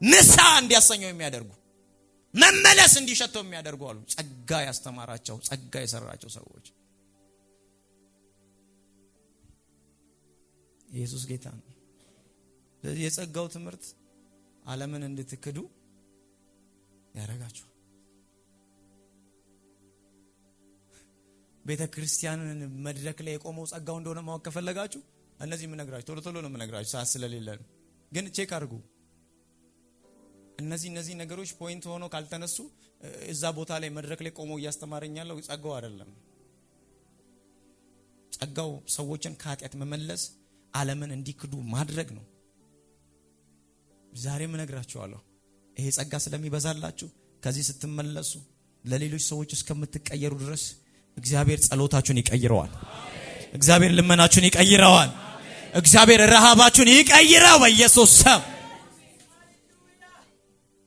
ንስሐ እንዲያሰኘው የሚያደርጉ መመለስ እንዲሸተው የሚያደርጉ አሉ። ጸጋ ያስተማራቸው ጸጋ የሰራቸው ሰዎች። ኢየሱስ ጌታ ነው። ስለዚህ የጸጋው ትምህርት ዓለምን እንድትክዱ ያደርጋችሁ። ቤተክርስቲያንን መድረክ ላይ የቆመው ጸጋው እንደሆነ ማወቅ ከፈለጋችሁ እነዚህ ምን ነግራችሁ ቶሎ ነው የምነግራችሁ ሰዓት ስለሌለ ነው። ግን ቼክ አድርጉ። እነዚህ ነገሮች ፖይንት ሆኖ ካልተነሱ እዛ ቦታ ላይ መድረክ ላይ ቆመው እያስተማረኛለው ጸጋው አይደለም። ጸጋው ሰዎችን ከኃጢአት መመለስ ዓለምን እንዲክዱ ማድረግ ነው። ዛሬ ምን ነግራችኋለሁ? ይሄ ጸጋ ስለሚበዛላችሁ ከዚህ ስትመለሱ ለሌሎች ሰዎች እስከምትቀየሩ ድረስ እግዚአብሔር ጸሎታችሁን ይቀይረዋል። እግዚአብሔር ልመናችሁን ይቀይረዋል። እግዚአብሔር ረሃባችሁን ይቀይረው በኢየሱስ ስም።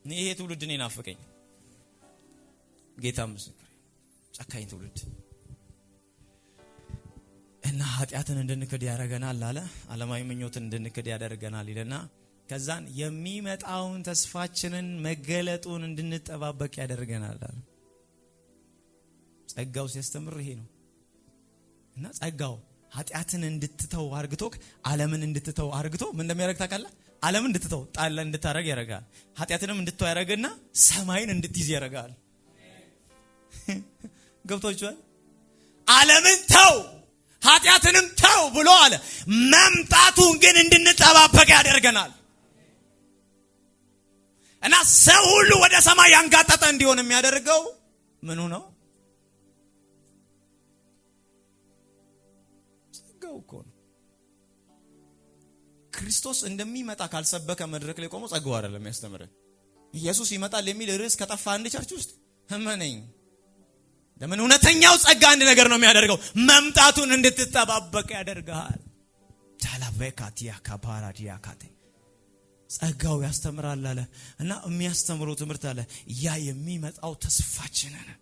ይሄ ትውልድ እኔን ናፈቀኝ። ጌታ ምስክር ጨካኝ ትውልድ እና ኃጢአትን እንድንክድ ያደርገናል አለ። ዓለማዊ ምኞትን እንድንክድ ያደርገናል ይለና ከዛን የሚመጣውን ተስፋችንን መገለጡን እንድንጠባበቅ ያደርገናል አለ። ጸጋው ሲያስተምር ይሄ ነው። እና ጸጋው ኃጢአትን እንድትተው አርግቶ ዓለምን እንድትተው አርግቶ ምን እንደሚያደርግ ታውቃለህ? ዓለምን እንድትተው ጣል እንድታረግ ያደርጋል። ኃጢአትንም እንድትተው ያደርግና ሰማይን እንድትይዝ ያደርጋል። ገብቶቻል? ዓለምን ተው ኃጢአትንም ተው ብሎ አለ። መምጣቱን ግን እንድንጠባበቅ ያደርገናል። እና ሰው ሁሉ ወደ ሰማይ ያንጋጠጠ እንዲሆን የሚያደርገው ምኑ ነው? ጸጋው እኮ ነው። ክርስቶስ እንደሚመጣ ካልሰበከ መድረክ ላይ ቆሞ ጸጋው አይደለም ያስተምረን። ኢየሱስ ይመጣል የሚል ርዕስ ከጠፋ አንድ ቸርች ውስጥ እመነኝ። ለምን እውነተኛው ጸጋ አንድ ነገር ነው የሚያደርገው፣ መምጣቱን እንድትጠባበቅ ያደርጋል። ታላበካቲያ ካፓራዲያ ካቴ ጸጋው ያስተምራል አለ። እና የሚያስተምረው ትምህርት አለ። ያ የሚመጣው ተስፋችን ነው።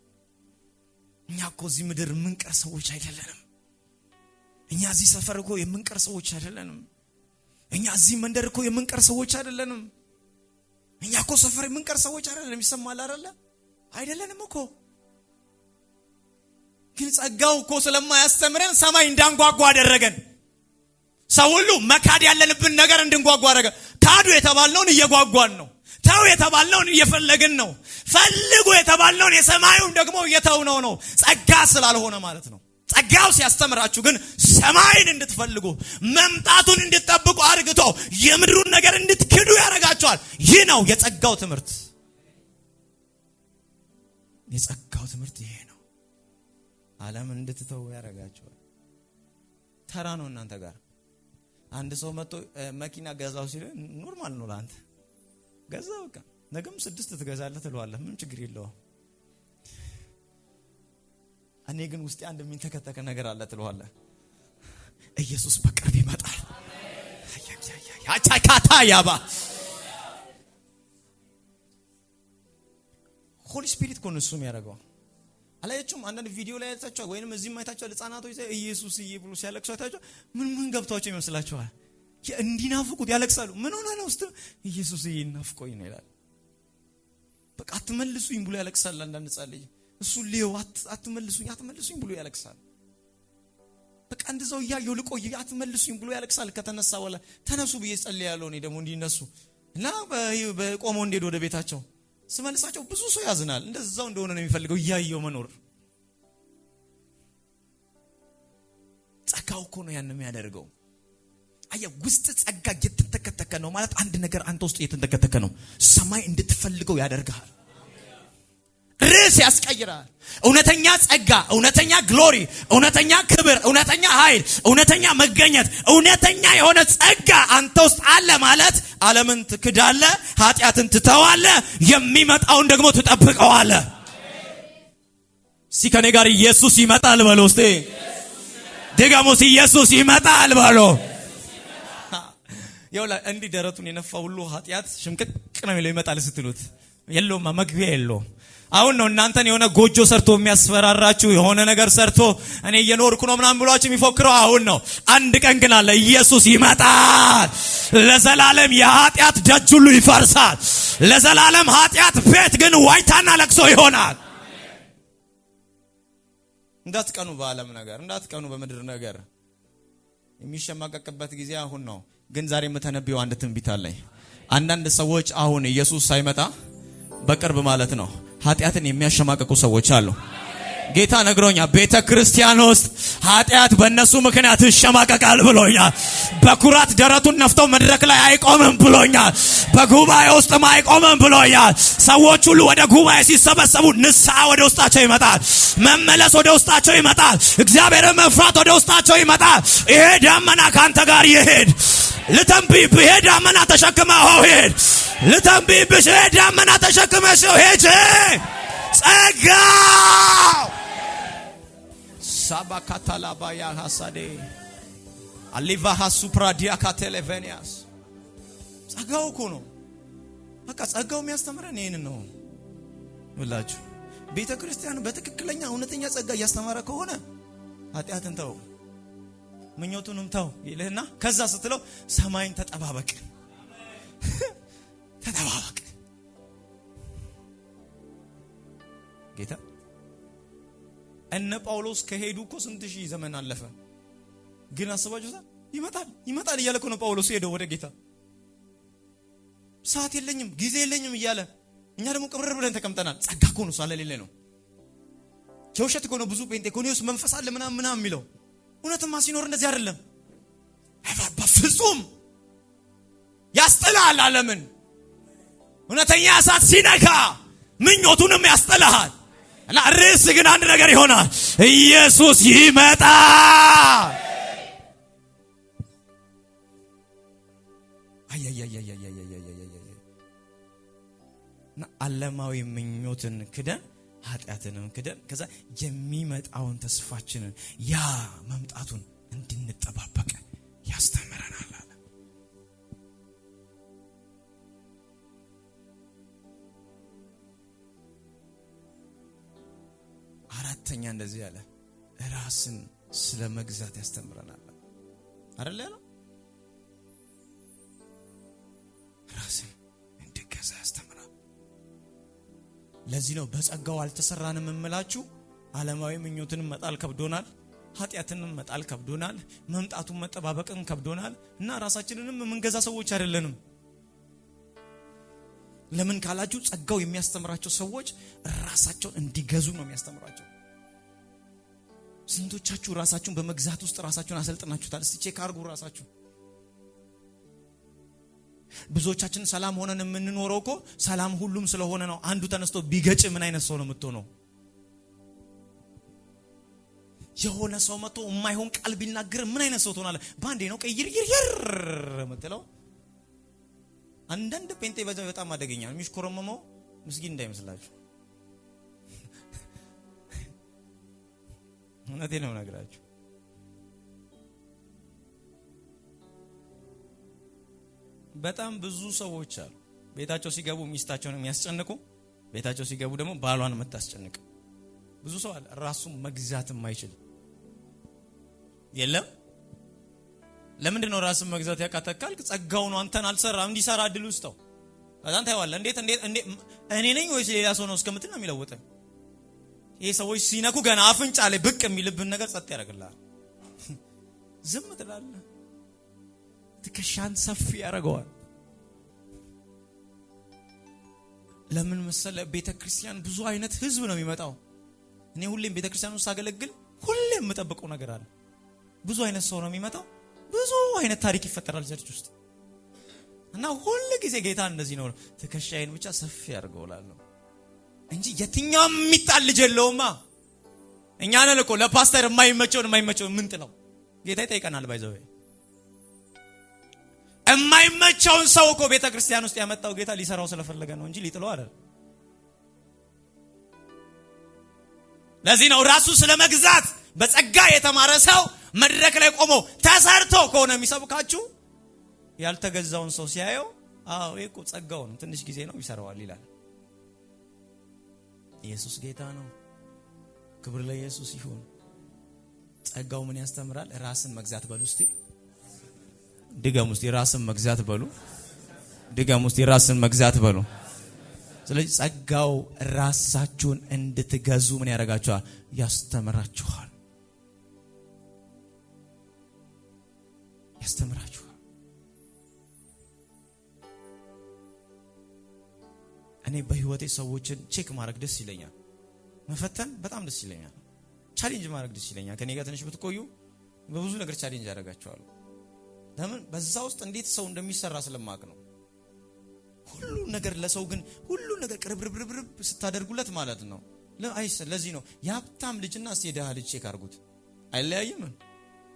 እኛ እኮ እዚህ ምድር የምንቀር ሰዎች አይደለንም። እኛ እዚህ ሰፈር እኮ የምንቀር ሰዎች አይደለንም። እኛ እዚህ መንደር እኮ የምንቀር ሰዎች አይደለንም። እኛ እኮ ሰፈር የምንቀር ሰዎች አይደለንም። ይሰማል አይደለ? አይደለንም እኮ። ግን ጸጋው እኮ ስለማያስተምረን ሰማይ እንዳንጓጓ አደረገን። ሰው ሁሉ መካድ ያለንብን ነገር እንድንጓጓ አደረገ። ካዱ የተባልነውን እየጓጓን ነው። ተው የተባልነውን እየፈለግን ነው። ፈልጉ የተባልነውን የሰማዩን ደግሞ እየተውነው ነው። ጸጋ ስላልሆነ ማለት ነው። ጸጋው ሲያስተምራችሁ ግን ሰማይን እንድትፈልጉ መምጣቱን እንድትጠብቁ አድርግቶ የምድሩን ነገር እንድትክዱ ያደርጋችኋል። ይህ ነው የጸጋው ትምህርት። የጸጋው ትምህርት ይሄ ነው። ዓለም እንድትተው ያደርጋቸዋል። ተራ ነው እናንተ ጋር። አንድ ሰው መጥቶ መኪና ገዛው ሲል ኖርማል ነው ለአንተ። ገዛው በቃ ነገም 6 ትገዛለህ ትለዋለህ። ምን ችግር የለውም። እኔ ግን ውስጤ አንድ የሚንተከተከ ነገር አለ ትለዋለህ። ኢየሱስ በቅርብ ይመጣል። አቻካታ ያባ ሆሊ ስፒሪት ኮን እሱም ያደርገው አላየችም። አንዳንድ ቪዲዮ ላይ አይታችኋል ወይንም እዚህ ማይታችኋል። ህፃናቶች ኢየሱስ ብሎ ሲያለቅሱ አይታችኋል። ምን ገብቷቸው ይመስላችኋል? እንዲናፍቁት ያለቅሳሉ። ምን ሆነ ነው ውስጥ ኢየሱስ ይናፍቆኝ ነው ይላል። በቃ አትመልሱኝ ብሎ ያለቅሳል። አንዳንድ ህፃን ልጅ እሱ ሊዮ አትመልሱኝ ብሎ ያለቅሳል። በቃ እንደዛው ያየው ልቆይ አትመልሱኝ ብሎ ያለቅሳል። ከተነሳ በኋላ ተነሱ ብዬ ጸልያለሁ። እኔ ደግሞ እንዲነሱ እና በቆመው እንዴት ወደ ቤታቸው ስመልሳቸው ብዙ ሰው ያዝናል። እንደዛው እንደሆነ ነው የሚፈልገው ያየው መኖር። ጸጋው እኮ ነው ያን የሚያደርገው። አያ ውስጥ ጸጋ እየተንተከተከ ነው ማለት አንድ ነገር አንተ ውስጥ እየተንተከተከ ነው። ሰማይ እንድትፈልገው ያደርጋል። ርዕስ ያስቀይራል። እውነተኛ ጸጋ፣ እውነተኛ ግሎሪ፣ እውነተኛ ክብር፣ እውነተኛ ኃይል፣ እውነተኛ መገኘት፣ እውነተኛ የሆነ ጸጋ አንተ ውስጥ አለ ማለት ዓለምን ትክዳለህ፣ ኃጢአትን ትተዋለህ፣ የሚመጣውን ደግሞ ትጠብቀዋለህ። እስቲ ከኔ ጋር ኢየሱስ ይመጣል በሎ። እስቲ ደጋሞስ ኢየሱስ ይመጣል በሎ። ያውላ እንዲህ ደረቱን የነፋ ሁሉ ኃጢአት ሽምቅቅ ነው የሚለው ይመጣል ስትሉት የለውም፣ መግቢያ የለውም። አሁን ነው እናንተን የሆነ ጎጆ ሰርቶ የሚያስፈራራችሁ የሆነ ነገር ሰርቶ እኔ እየኖርኩ ነው ምናምን ብሏችሁ የሚፎክረው አሁን ነው። አንድ ቀን ግን አለ ኢየሱስ ይመጣል። ለዘላለም የኃጢአት ደጅ ሁሉ ይፈርሳል። ለዘላለም ኃጢአት ቤት ግን ዋይታና ለቅሶ ይሆናል። እንዳትቀኑ በዓለም ነገር፣ እንዳትቀኑ በምድር ነገር። የሚሸማቀቅበት ጊዜ አሁን ነው። ግን ዛሬ የምተነብየው አንድ ትንቢት አለኝ። አንዳንድ ሰዎች አሁን ኢየሱስ ሳይመጣ በቅርብ ማለት ነው ኃጢአትን የሚያሸማቀቁ ሰዎች አሉ። ጌታ ነግሮኛል። ቤተ ክርስቲያን ውስጥ ኃጢአት በእነሱ ምክንያት ይሸማቀቃል ብሎኛል። በኩራት ደረቱን ነፍተው መድረክ ላይ አይቆምም ብሎኛል። በጉባኤ ውስጥም አይቆምም ብሎኛል። ሰዎች ሁሉ ወደ ጉባኤ ሲሰበሰቡ ንስሐ ወደ ውስጣቸው ይመጣል። መመለስ ወደ ውስጣቸው ይመጣል። እግዚአብሔርን መፍራት ወደ ውስጣቸው ይመጣል። ይሄ ደመና ካንተ ጋር ይሄድ። ልተንብይ ብሄ ደመና ተሸክመው ሄድ። ልተንብይ ብሄ ደመና ተሸክመው ሄድ። ጸጋው ሳባካታላባያ ሐሳዴ አሊቫሃ ሱፕራዲያ ካቴሌቬኒያስ ጸጋው እኮ ነው። በቃ ጸጋው የሚያስተምረን ይሄን ነው ብላችሁ ቤተ ክርስቲያን በትክክለኛ እውነተኛ ጸጋ እያስተማረ ከሆነ ኃጢአትን ተው፣ ምኞቱንም ተው ይልህና ከዛ ስትለው ሰማይን ተጠባበቅ ተጠባበቅ። ጌታ እነ ጳውሎስ ከሄዱ እኮ ስንት ሺህ ዘመን አለፈ። ግን አስባችሁታል? ይመጣል እያለ እኮ ነው ጳውሎስ ሄደው ወደ ጌታ። ሰዓት የለኝም ጊዜ የለኝም እያለ እኛ ደግሞ ቅብር ብለን ተቀምጠናል። ጸጋ እኮ ነው ስለሌለ ነው። የውሸት እኮ ነው ብዙ ጴንጤኮኒዮስ መንፈስ አለ ምናምን የሚለው። እውነትማ ሲኖር እንደዚህ አይደለም። በፍጹም ያስጥላል ዓለምን። እውነተኛ እሳት ሲነካ ምኞቱንም ያስጥልሃል። እና ርዕስ ግን አንድ ነገር ይሆናል። ኢየሱስ ይመጣል። እና ዓለማዊ ምኞትን ክደን ኃጢአትንም ክደን ከዛ የሚመጣውን ተስፋችንን ያ መምጣቱን እንድንጠባበቅ ያስተምረናል አለ። አራተኛ እንደዚህ ያለ ራስን ስለ መግዛት ያስተምረናል አይደል? ያለው ራስን እንድገዛ ያስተምራል። ለዚህ ነው በጸጋው አልተሰራንም እምላችሁ። ዓለማዊ ምኞትንም መጣል ከብዶናል፣ ኃጢአትንም መጣል ከብዶናል፣ መምጣቱን መጠባበቅን ከብዶናል እና ራሳችንንም የምንገዛ ሰዎች አይደለንም። ለምን ካላችሁ ጸጋው የሚያስተምራቸው ሰዎች ራሳቸውን እንዲገዙ ነው የሚያስተምራቸው። ስንቶቻችሁ ራሳችሁን በመግዛት ውስጥ ራሳችሁን አሰልጥናችሁታል? እስቲ ቼክ አድርጉ ራሳችሁ። ብዙዎቻችን ሰላም ሆነን የምንኖረው እኮ ሰላም ሁሉም ስለሆነ ነው። አንዱ ተነስቶ ቢገጭ ምን አይነት ሰው ነው የምትሆነው? የሆነ ሰው መጥቶ የማይሆን ቃል ቢናገር ምን አይነት ሰው ትሆናለህ? ባንዴ ነው ቀይር የምትለው። አንዳንድ ጴንጤ በጣም አደገኛ ነው። የሚሽኮረመመው ምስኪን እንዳይመስላችሁ። እውነቴን ነው የምነግራችሁ። በጣም ብዙ ሰዎች አሉ ቤታቸው ሲገቡ ሚስታቸውን የሚያስጨንቁ፣ ቤታቸው ሲገቡ ደግሞ ባሏን የምታስጨንቅ ብዙ ሰው አለ። ራሱን መግዛት የማይችል የለም። ለምንድን ነው ራስን መግዛት ያቃተካል? ጸጋው ነው አንተን አልሰራም እንዲሰራ እድል ውስጥው በዛን ታይዋለህ። እንዴት እኔ ነኝ ወይስ ሌላ ሰው ነው እስከምትል ነው የሚለውጠው። ይሄ ሰዎች ሲነኩ ገና አፍንጫ ላይ ብቅ የሚልብን ነገር ጸጥ ያደርግልሃል። ዝም ትላለህ። ትከሻን ሰፊ ያደርገዋል። ለምን መሰለ? ቤተክርስቲያን ብዙ አይነት ህዝብ ነው የሚመጣው። እኔ ሁሌም ቤተክርስቲያን ውስጥ ሳገለግል ሁሌም የምጠብቀው ነገር አለ። ብዙ አይነት ሰው ነው የሚመጣው። ብዙ አይነት ታሪክ ይፈጠራል ቸርች ውስጥ እና ሁሉ ጊዜ ጌታ እንደዚህ ነው ትከሻዬን ብቻ ሰፊ ያደርገውላለሁ እንጂ የትኛውም የሚጣል ልጅ የለውማ። እኛ ነን እኮ ለፓስተር የማይመቸውን ምን ጥለው ጌታ ይጠይቀናል። ባይዘው የማይመቸውን ሰው እኮ ቤተክርስቲያን ውስጥ ያመጣው ጌታ ሊሰራው ስለፈለገ ነው እንጂ ሊጥለው አይደል። ለዚህ ነው ራሱ ስለመግዛት በጸጋ የተማረ ሰው መድረክ ላይ ቆሞ ተሰርቶ ከሆነ የሚሰብካችሁ ያልተገዛውን ሰው ሲያየው እኮ ጸጋው ነው ትንሽ ጊዜ ነው ይሰራዋል ይላል። ኢየሱስ ጌታ ነው። ክብር ለኢየሱስ ይሁን። ጸጋው ምን ያስተምራል? ራስን መግዛት በሉ እስቲ ድገሙ እስቲ ራስን መግዛት በሉ። ድገሙ እስቲ ራስን መግዛት በሉ። ስለዚህ ጸጋው ራሳችሁን እንድትገዙ ምን ያደርጋችኋል? ያስተምራችኋል። እኔ በህይወቴ ሰዎችን ቼክ ማድረግ ደስ ይለኛል። መፈተን በጣም ደስ ይለኛል። ቻሌንጅ ማድረግ ደስ ይለኛል። ከኔ ጋር ትንሽ ብትቆዩ በብዙ ነገር ቻሌንጅ ያደርጋቸዋለሁ። ለምን? በዛ ውስጥ እንዴት ሰው እንደሚሰራ ስለማቅ ነው። ሁሉ ነገር ለሰው ግን ሁሉ ነገር ቅርብርብርብ ስታደርጉለት ማለት ነው ለዚህ ነው የሀብታም ልጅና የደሃ ልጅ ቼክ አድርጉት አይለያይም።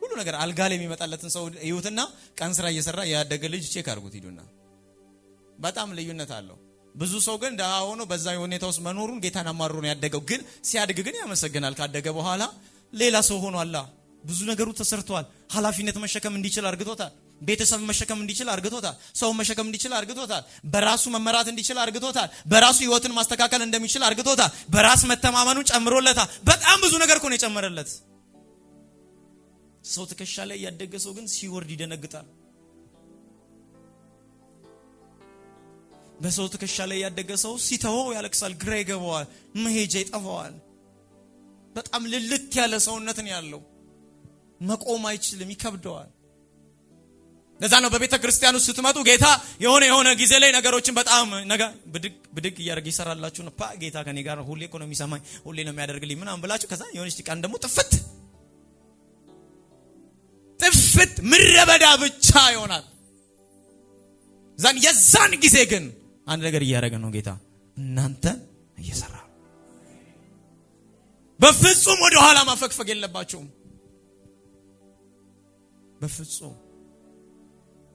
ሁሉ ነገር አልጋ ላይ የሚመጣለትን ሰው እዩትና ቀን ስራ እየሰራ ያደገ ልጅ ቼክ አድርጉት ሂዱና በጣም ልዩነት አለው። ብዙ ሰው ግን ደሃ ሆኖ በዛ ሁኔታ ውስጥ መኖሩን ጌታን አማርሮ ነው ያደገው። ግን ሲያድግ ግን ያመሰግናል። ካደገ በኋላ ሌላ ሰው ሆኗል። ብዙ ነገሩ ተሰርቷል። ኃላፊነት መሸከም እንዲችል አርግቶታል። ቤተሰብ መሸከም እንዲችል አርግቶታል። ሰው መሸከም እንዲችል አርግቶታል። በራሱ መመራት እንዲችል አርግቶታል። በራሱ ህይወትን ማስተካከል እንደሚችል አርግቶታል። በራስ መተማመኑ ጨምሮለታል። በጣም ብዙ ነገር እኮ ነው የጨመረለት። ሰው ትከሻ ላይ ያደገ ሰው ግን ሲወርድ ይደነግጣል። በሰው ትከሻ ላይ ያደገ ሰው ሲተወው ያለቅሳል፣ ግራ ይገባዋል፣ መሄጃ ይጠፋዋል። በጣም ልልት ያለ ሰውነትን ያለው መቆም አይችልም፣ ይከብደዋል። ለዛ ነው በቤተ ክርስቲያን ውስጥ ስትመጡ ጌታ የሆነ ጊዜ ላይ ነገሮችን በጣም ብድግ እያደረገ ይሰራላችሁ ነው። ጌታ ከኔ ጋር ነው፣ ሁሌ እኮ ነው የሚሰማኝ፣ ሁሌ ነው የሚያደርግልኝ ምናምን ብላችሁ ከዛ የሆነች ቀን ደግሞ ጥፍት ምረበዳ ብቻ ይሆናል። የዛን ጊዜ ግን አንድ ነገር እያደረገ ነው ጌታ፣ እናንተ እየሰራ። በፍጹም ወደ ኋላ ማፈግፈግ የለባችሁም። በፍጹም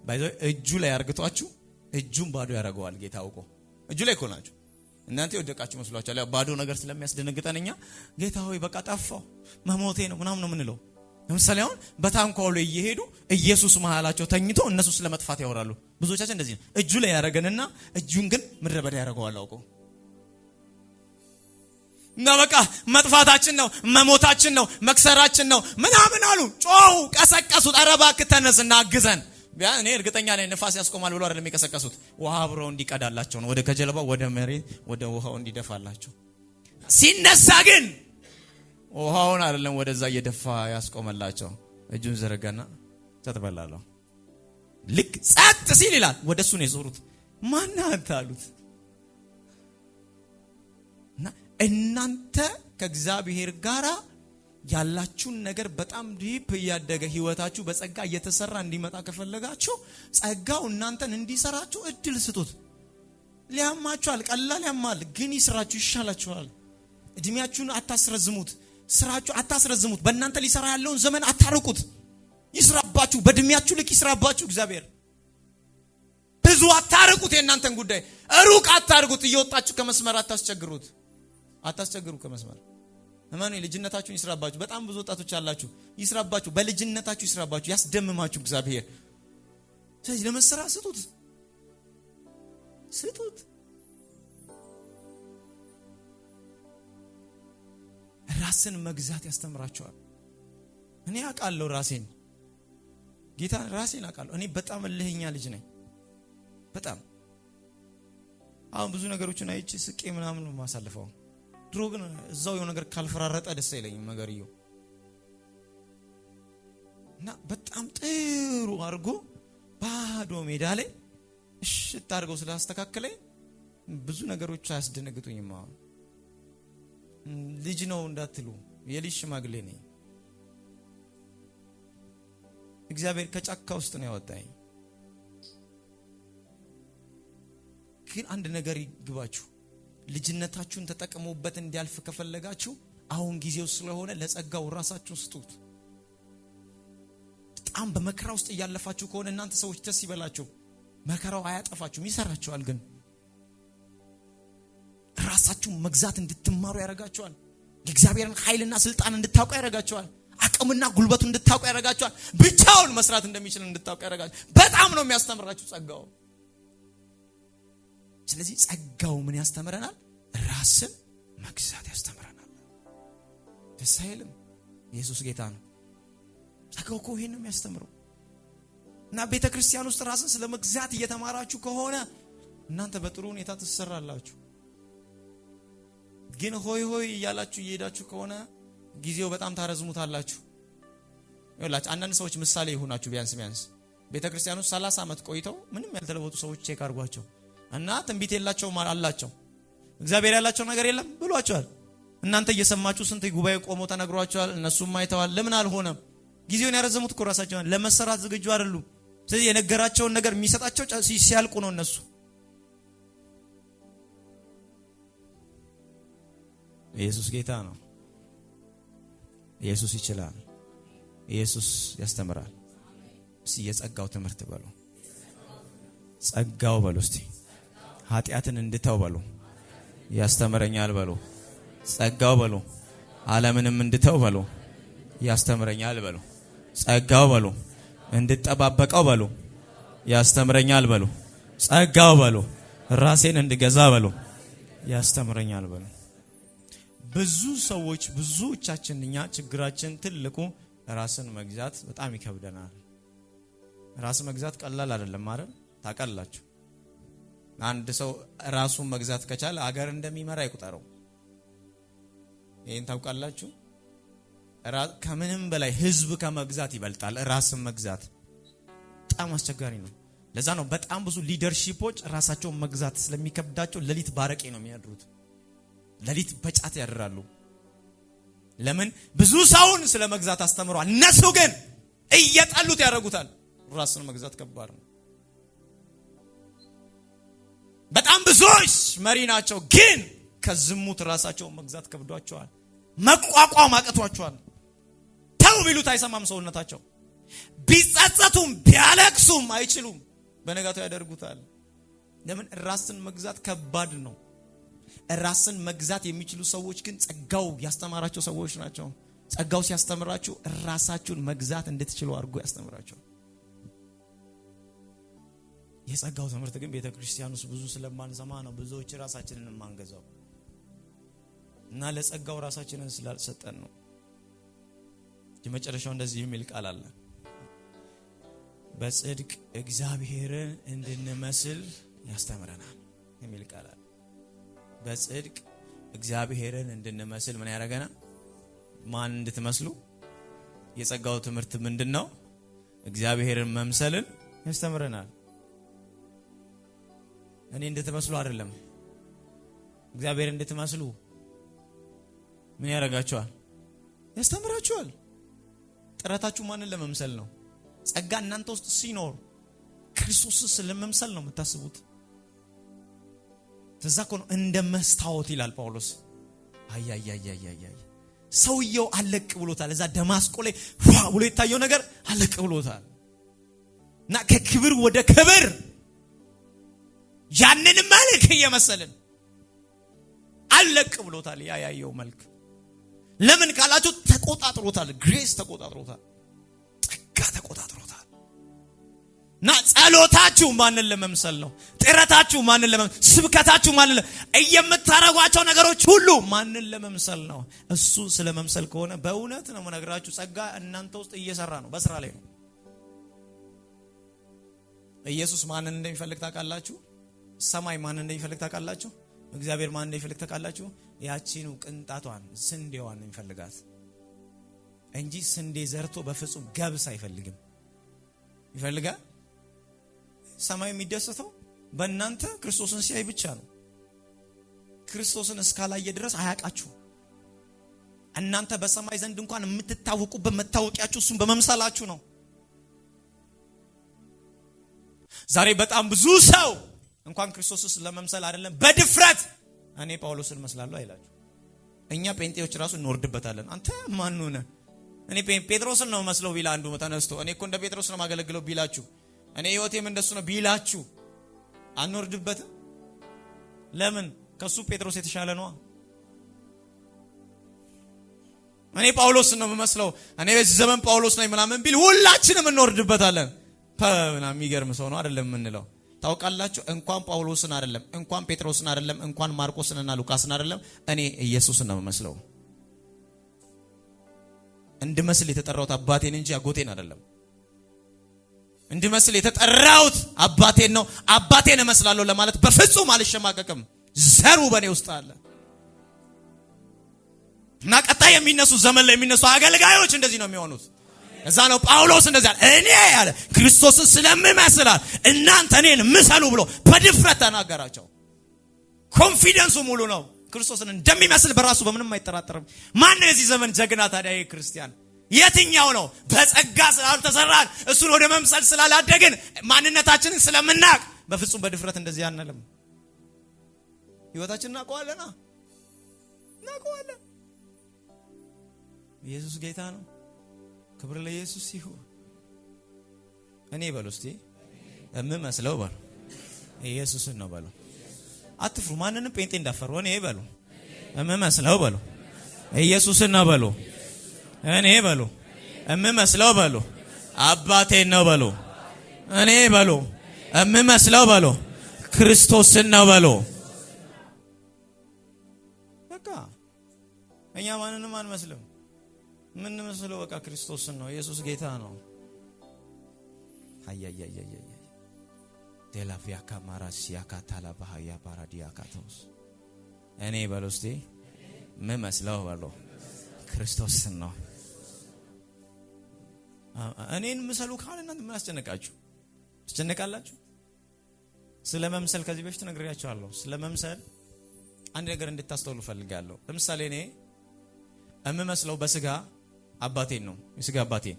ባይዘው እጁ ላይ አርግቷችሁ እጁን ባዶ ያደርገዋል ጌታ አውቆ። እጁ ላይ እኮ ናችሁ እናንተ የወደቃችሁ መስሏችኋል። ባዶ ነገር ስለሚያስደነግጠንኛ ጌታ ሆይ በቃ ጠፋው መሞቴ ነው ምናምን ነው ምንለው። ለምሳሌ አሁን በታንኳው ላይ እየሄዱ ኢየሱስ መሃላቸው ተኝቶ እነሱ ስለመጥፋት ያወራሉ። ብዙዎቻችን እንደዚህ ነው። እጁ ላይ ያረገንና እጁን ግን ምድረበዳ ያረጋዋል አውቆ። እና በቃ መጥፋታችን ነው፣ መሞታችን ነው፣ መክሰራችን ነው ምናምን አሉ። ጮሁ፣ ቀሰቀሱት። ኧረ እባክህ ተነስና አግዘን። እኔ እርግጠኛ ነኝ ንፋስ ያስቆማል ብሎ አይደለም የቀሰቀሱት። ውሃ አብረው እንዲቀዳላቸው ነው፣ ወደ ከጀልባው ወደ መሬት ወደ ውሃው እንዲደፋላቸው። ሲነሳ ግን ውሃውን አይደለም ወደዛ እየደፋ ያስቆመላቸው። እጁን ዘረጋና ተጥበላለሁ። ልክ ጸጥ ሲል ይላል ወደሱ ነው የዞሩት። ማን አንተ አሉት። እና እናንተ ከእግዚአብሔር ጋር ያላችሁን ነገር በጣም ዲፕ እያደገ ህይወታችሁ በጸጋ እየተሰራ እንዲመጣ ከፈለጋችሁ ጸጋው እናንተን እንዲሰራችሁ እድል ስጡት። ሊያማችኋል፣ ቀላል ያማል፣ ግን ይስራችሁ፣ ይሻላችኋል። እድሜያችሁን አታስረዝሙት። ስራችሁ አታስረዝሙት። በእናንተ ሊሰራ ያለውን ዘመን አታርቁት። ይስራባችሁ፣ በእድሜያችሁ ልክ ይስራባችሁ እግዚአብሔር። ብዙ አታርቁት። የእናንተን ጉዳይ ሩቅ አታርጉት። እየወጣችሁ ከመስመር አታስቸግሩት። አታስቸግሩ ከመስመር። እማኑ ልጅነታችሁን ይስራባችሁ። በጣም ብዙ ወጣቶች አላችሁ። ይስራባችሁ፣ በልጅነታችሁ ይስራባችሁ፣ ያስደምማችሁ እግዚአብሔር። ስለዚህ ለመስራ ስጡት። ራስን መግዛት ያስተምራቸዋል። እኔ አውቃለሁ ራሴን፣ ጌታን ራሴን አውቃለሁ። እኔ በጣም እልህኛ ልጅ ነኝ። በጣም አሁን ብዙ ነገሮችን አይቼ ስቄ ምናምን ነው ማሳልፈው። ድሮ ግን እዛው የሆነ ነገር ካልፈራረጠ ደስ አይለኝም ነገርየው። እና በጣም ጥሩ አድርጎ ባዶ ሜዳ ላይ እሽት አድርገው ስላስተካከለኝ ብዙ ነገሮች አያስደነግጡኝም። አሁን ልጅ ነው እንዳትሉ፣ የልጅ ሽማግሌ ነኝ። እግዚአብሔር ከጫካ ውስጥ ነው ያወጣኝ። ግን አንድ ነገር ይግባችሁ፣ ልጅነታችሁን ተጠቅሞበት እንዲያልፍ ከፈለጋችሁ አሁን ጊዜው ስለሆነ ለጸጋው ራሳችሁን ስጡት። በጣም በመከራ ውስጥ እያለፋችሁ ከሆነ እናንተ ሰዎች ደስ ይበላችሁ። መከራው አያጠፋችሁም፣ ይሰራችኋል። ግን ራሳችሁን መግዛት እንድትማሩ ያደርጋችኋል። የእግዚአብሔርን ኃይልና ስልጣን እንድታውቁ ያደርጋችኋል። አቅምና ጉልበቱን እንድታውቁ ያደርጋችኋል። ብቻውን መስራት እንደሚችል እንድታውቁ ያደርጋችኋል። በጣም ነው የሚያስተምራችሁ ጸጋው። ስለዚህ ጸጋው ምን ያስተምረናል? ራስን መግዛት ያስተምረናል። ደስ አይልም? ኢየሱስ ጌታ ነው። ጸጋው እኮ ይሄን ነው የሚያስተምረው። እና ቤተክርስቲያን ውስጥ ራስን ስለመግዛት እየተማራችሁ ከሆነ እናንተ በጥሩ ሁኔታ ትሰራላችሁ። ግን ሆይ ሆይ እያላችሁ እየሄዳችሁ ከሆነ ጊዜው በጣም ታረዝሙታላችሁ። ይኸውላችሁ አንዳንድ ሰዎች ምሳሌ ይሁናችሁ። ቢያንስ ቤተክርስቲያን ውስጥ 30 ዓመት ቆይተው ምንም ያልተለወጡ ሰዎች ቼክ አድርጓቸው እና ትንቢት የላቸውም አላቸው፣ እግዚአብሔር ያላቸው ነገር የለም ብሏቸዋል። እናንተ እየሰማችሁ ስንት ጉባኤ ቆሞ ተነግሯቸዋል፣ እነሱም አይተዋል። ለምን አልሆነም? ጊዜውን ያረዘሙት እኮ ራሳቸው ለመሰራት ዝግጁ አይደሉም። ስለዚህ የነገራቸውን ነገር የሚሰጣቸው ሲያልቁ ነው እነሱ። ኢየሱስ ጌታ ነው። ኢየሱስ ይችላል። ኢየሱስ ያስተምራል። እስቲ የጸጋው ትምህርት በሉ። ጸጋው በሉ እስቲ። ኃጢአትን እንድተው በሉ። ያስተምረኛል በሉ። ጸጋው በሉ። ዓለምንም እንድተው በሉ። ያስተምረኛል በሉ። ጸጋው በሉ። እንድጠባበቀው በሉ። ያስተምረኛል በሉ። ጸጋው በሉ። ራሴን እንድገዛ በሉ። ያስተምረኛል በሉ። ብዙ ሰዎች ብዙዎቻችን እኛ ችግራችን ትልቁ ራስን መግዛት በጣም ይከብደናል። ራስ መግዛት ቀላል አይደለም አይደል? ታውቃላችሁ። አንድ ሰው ራሱን መግዛት ከቻለ አገር እንደሚመራ ይቆጠረው። ይሄን ታውቃላችሁ። ከምንም በላይ ህዝብ ከመግዛት ይበልጣል ራስን መግዛት። በጣም አስቸጋሪ ነው። ለዛ ነው በጣም ብዙ ሊደርሺፖች ራሳቸውን መግዛት ስለሚከብዳቸው ሌሊት ባረቄ ነው የሚያድሩት። ሌሊት በጫት ያድራሉ። ለምን? ብዙ ሰውን ስለመግዛት አስተምሯል። እነሱ ግን እየጠሉት ያደርጉታል። ራስን መግዛት ከባድ ነው። በጣም ብዙዎች መሪ ናቸው፣ ግን ከዝሙት ራሳቸውን መግዛት ከብዷቸዋል። መቋቋም አቅቷቸዋል። ተው ቢሉት አይሰማም ሰውነታቸው። ቢጸጸቱም ቢያለቅሱም አይችሉም። በነጋታው ያደርጉታል። ለምን? ራስን መግዛት ከባድ ነው። ራስን መግዛት የሚችሉ ሰዎች ግን ጸጋው ያስተማራቸው ሰዎች ናቸው። ጸጋው ሲያስተምራችሁ ራሳችሁን መግዛት እንድትችሉ አድርጎ ያስተምራቸው። የጸጋው ትምህርት ግን ቤተክርስቲያን ውስጥ ብዙ ስለማንሰማ ነው ብዙዎች ራሳችንን ማንገዛው እና ለጸጋው ራሳችንን ስላልሰጠን ነው። የመጨረሻው እንደዚህ የሚል ቃል አለ። በጽድቅ እግዚአብሔርን እንድንመስል ያስተምረናል የሚል ቃል አለ። በጽድቅ እግዚአብሔርን እንድንመስል ምን ያደርገናል? ማን እንድትመስሉ? የጸጋው ትምህርት ምንድነው? እግዚአብሔርን መምሰልን ያስተምረናል። እኔ እንድትመስሉ አይደለም፣ እግዚአብሔር እንድትመስሉ ምን ያደርጋችኋል? ያስተምራችኋል። ጥረታችሁ ማንን ለመምሰል ነው? ጸጋ እናንተ ውስጥ ሲኖር ክርስቶስን ስለመምሰል ነው የምታስቡት። ተዛኮ ነው እንደ መስታወት ይላል ጳውሎስ። አያያያያያያ ሰውየው አለቅ ብሎታል። እዛ ደማስቆ ላይ ብሎ የታየው ነገር አለቅ ብሎታል። እና ከክብር ወደ ክብር ያንን መልክ እየመሰለን አለቅ ብሎታል። ያያየው መልክ ለምን ካላችሁ ተቆጣጥሮታል። ግሬስ ተቆጣጥሮታል። ጸጋ ተቆጣጥሮታል። እና ጸሎታችሁ ማንን ለመምሰል ነው? ጥረታችሁ ማንን ለመምሰል? ስብከታችሁ ማንን የምታረጓቸው ነገሮች ሁሉ ማንን ለመምሰል ነው? እሱ ስለመምሰል ከሆነ በእውነት ነው መነግራችሁ ጸጋ እናንተ ውስጥ እየሰራ ነው፣ በስራ ላይ ነው። ኢየሱስ ማንን እንደሚፈልግ ታውቃላችሁ? ሰማይ ማንን እንደሚፈልግ ታውቃላችሁ? እግዚአብሔር ማንን እንደሚፈልግ ታውቃላችሁ? ያቺኑ ቅንጣቷን ስንዴዋን የሚፈልጋት እንጂ ስንዴ ዘርቶ በፍጹም ገብስ አይፈልግም። ይፈልጋል። ሰማይ የሚደሰተው በእናንተ ክርስቶስን ሲያይ ብቻ ነው። ክርስቶስን እስካላየ ድረስ አያውቃችሁ። እናንተ በሰማይ ዘንድ እንኳን የምትታወቁበት መታወቂያችሁ እሱን በመምሰላችሁ ነው። ዛሬ በጣም ብዙ ሰው እንኳን ክርስቶስን ለመምሰል አይደለም በድፍረት እኔ ጳውሎስን መስላለሁ አይላችሁ። እኛ ጴንጤዎች ራሱ እንወርድበታለን። አንተ ማን ነህ? እኔ ጴጥሮስን ነው መስለው ቢላ አንዱ ተነስቶ እኔ እኮ እንደ ጴጥሮስ ነው ማገለግለው ቢላችሁ፣ እኔ ህይወቴም እንደሱ ነው ቢላችሁ አንወርድበትም። ለምን? ከሱ ጴጥሮስ የተሻለ ነው። እኔ ጳውሎስን ነው መስለው እኔ በዚህ ዘመን ጳውሎስ ነኝ ምናምን ቢል ሁላችንም እንወርድበታለን። ምናምን የሚገርም ሰው ነው አይደለም የምንለው። ታውቃላችሁ እንኳን ጳውሎስን አይደለም እንኳን ጴጥሮስን አይደለም እንኳን ማርቆስንና ሉቃስን አይደለም እኔ ኢየሱስን ነው መስለው። እንድመስል የተጠራሁት አባቴን እንጂ አጎቴን አይደለም። እንድመስል የተጠራሁት አባቴን ነው። አባቴን እመስላለሁ ለማለት በፍጹም አልሸማቀቅም። ዘሩ በኔ ውስጥ አለ። እና ቀጣይ የሚነሱ ዘመን ላይ የሚነሱ አገልጋዮች እንደዚህ ነው የሚሆኑት። እዛ ነው ጳውሎስ እንደዛ እኔ ያለ ክርስቶስን ስለምመስላል እናንተ እኔን ምሰሉ ብሎ በድፍረት ተናገራቸው። ኮንፊደንሱ ሙሉ ነው። ክርስቶስን እንደሚመስል በራሱ በምንም አይጠራጠርም። ማን ነው የዚህ ዘመን ጀግና ታዲያ? ክርስቲያን የትኛው ነው? በጸጋ ስላልተሰራን እሱን ወደ መምሰል ስላላደግን ማንነታችንን ስለምናቅ በፍጹም በድፍረት እንደዚህ አንልም። ህይወታችንን እናውቀዋለና እናውቀዋለን። ኢየሱስ ጌታ ነው። ክብር ለኢየሱስ ይሁን። እኔ በሉ እስቲ እምመስለው በሉ ኢየሱስን ነው በሉ። አትፍሩ። ማንንም ጴንጤ እንዳፈሩ እኔ በሉ እምመስለው በሉ ኢየሱስን ነው በሉ። እኔ በሉ እምመስለው በሉ አባቴን ነው በሉ። እኔ በሉ እምመስለው በሉ ክርስቶስን ነው በሉ። በቃ እኛ ማንንም አንመስልም። ምን መስለው በቃ ክርስቶስን ነው። ኢየሱስ ጌታ ነው። አያያያያያ ዴላቪያ ካማራሲያ ካታላ ባህያ ባራዲያ ካቶስ እኔ በሉ እስቲ ምን መስለው በሉ ክርስቶስን ነው። እኔን ምሰሉ ካለ እናንተ ምን አስጨነቃችሁ? ትጨነቃላችሁ? ስለ መምሰል ከዚህ በፊት ነግሬያችኋለሁ። ስለ መምሰል አንድ ነገር እንድታስተውሉ ፈልጋለሁ። ለምሳሌ እኔ እምመስለው በስጋ አባቴን ነው። የስጋ አባቴን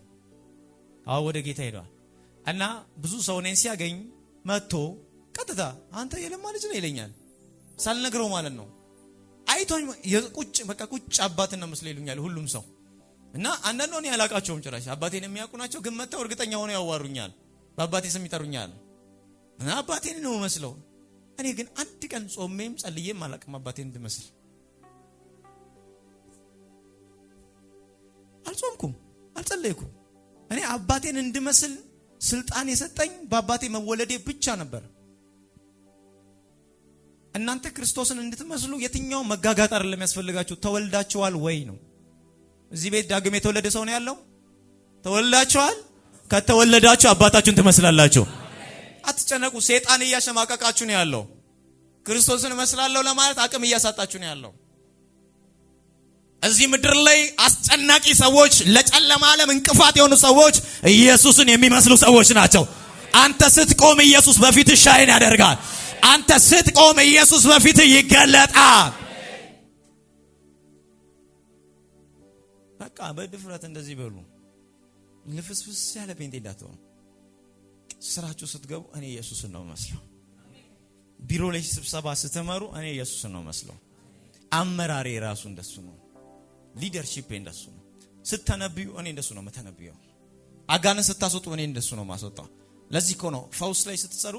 ወደ ጌታ ሄዷል እና ብዙ ሰው እኔን ሲያገኝ መጥቶ ቀጥታ አንተ የለማ ልጅ ነው ይለኛል። ሳልነግረው ማለት ነው። አይቶኝ የቁጭ በቃ ቁጭ አባትን ነው መስለ ይሉኛል ሁሉም ሰው። እና አንዳንዱ እኔ ያላቃቸውም ጭራሽ አባቴን የሚያውቁ ናቸው፣ ግን መጥተው እርግጠኛ ሆነው ያዋሩኛል። በአባቴ ስም ይጠሩኛል እና አባቴን ነው መስለው። እኔ ግን አንድ ቀን ጾሜም ጸልዬም አላቅም አባቴን እንድመስል። አልጾምኩም፣ አልጸለይኩም። እኔ አባቴን እንድመስል ስልጣን የሰጠኝ በአባቴ መወለዴ ብቻ ነበር። እናንተ ክርስቶስን እንድትመስሉ የትኛው መጋጋጥ አይደለም ያስፈልጋችሁ። ተወልዳችኋል ወይ ነው። እዚህ ቤት ዳግም የተወለደ ሰው ነው ያለው። ተወልዳችኋል። ከተወለዳችሁ አባታችሁን ትመስላላችሁ። አትጨነቁ። ሰይጣን እያሸማቀቃችሁ ነው ያለው። ክርስቶስን እመስላለሁ ለማለት አቅም እያሳጣችሁ ነው ያለው። እዚህ ምድር ላይ አስጨናቂ ሰዎች፣ ለጨለማ ዓለም እንቅፋት የሆኑ ሰዎች ኢየሱስን የሚመስሉ ሰዎች ናቸው። አንተ ስትቆም ኢየሱስ በፊትህ ሻይን ያደርጋል። አንተ ስትቆም ኢየሱስ በፊትህ ይገለጣል። በቃ በድፍረት እንደዚህ በሉ። ልፍስፍስ ያለ ጴንጤ እንዳትሆኑ። ስራችሁ ስትገቡ እኔ ኢየሱስን ነው መስለው። ቢሮ ላይ ስብሰባ ስትመሩ እኔ ኢየሱስን ነው መስለው። አመራሬ ራሱ እንደሱ ነው። ሊደርሺፕ እንደሱ ነው። ስተነብዩ እኔ እንደሱ ነው መተነብየው። አጋንንት ስታስወጡ እኔ እንደሱ ነው ማስወጣው። ለዚህ እኮ ነው ፈውስ ላይ ስትሰሩ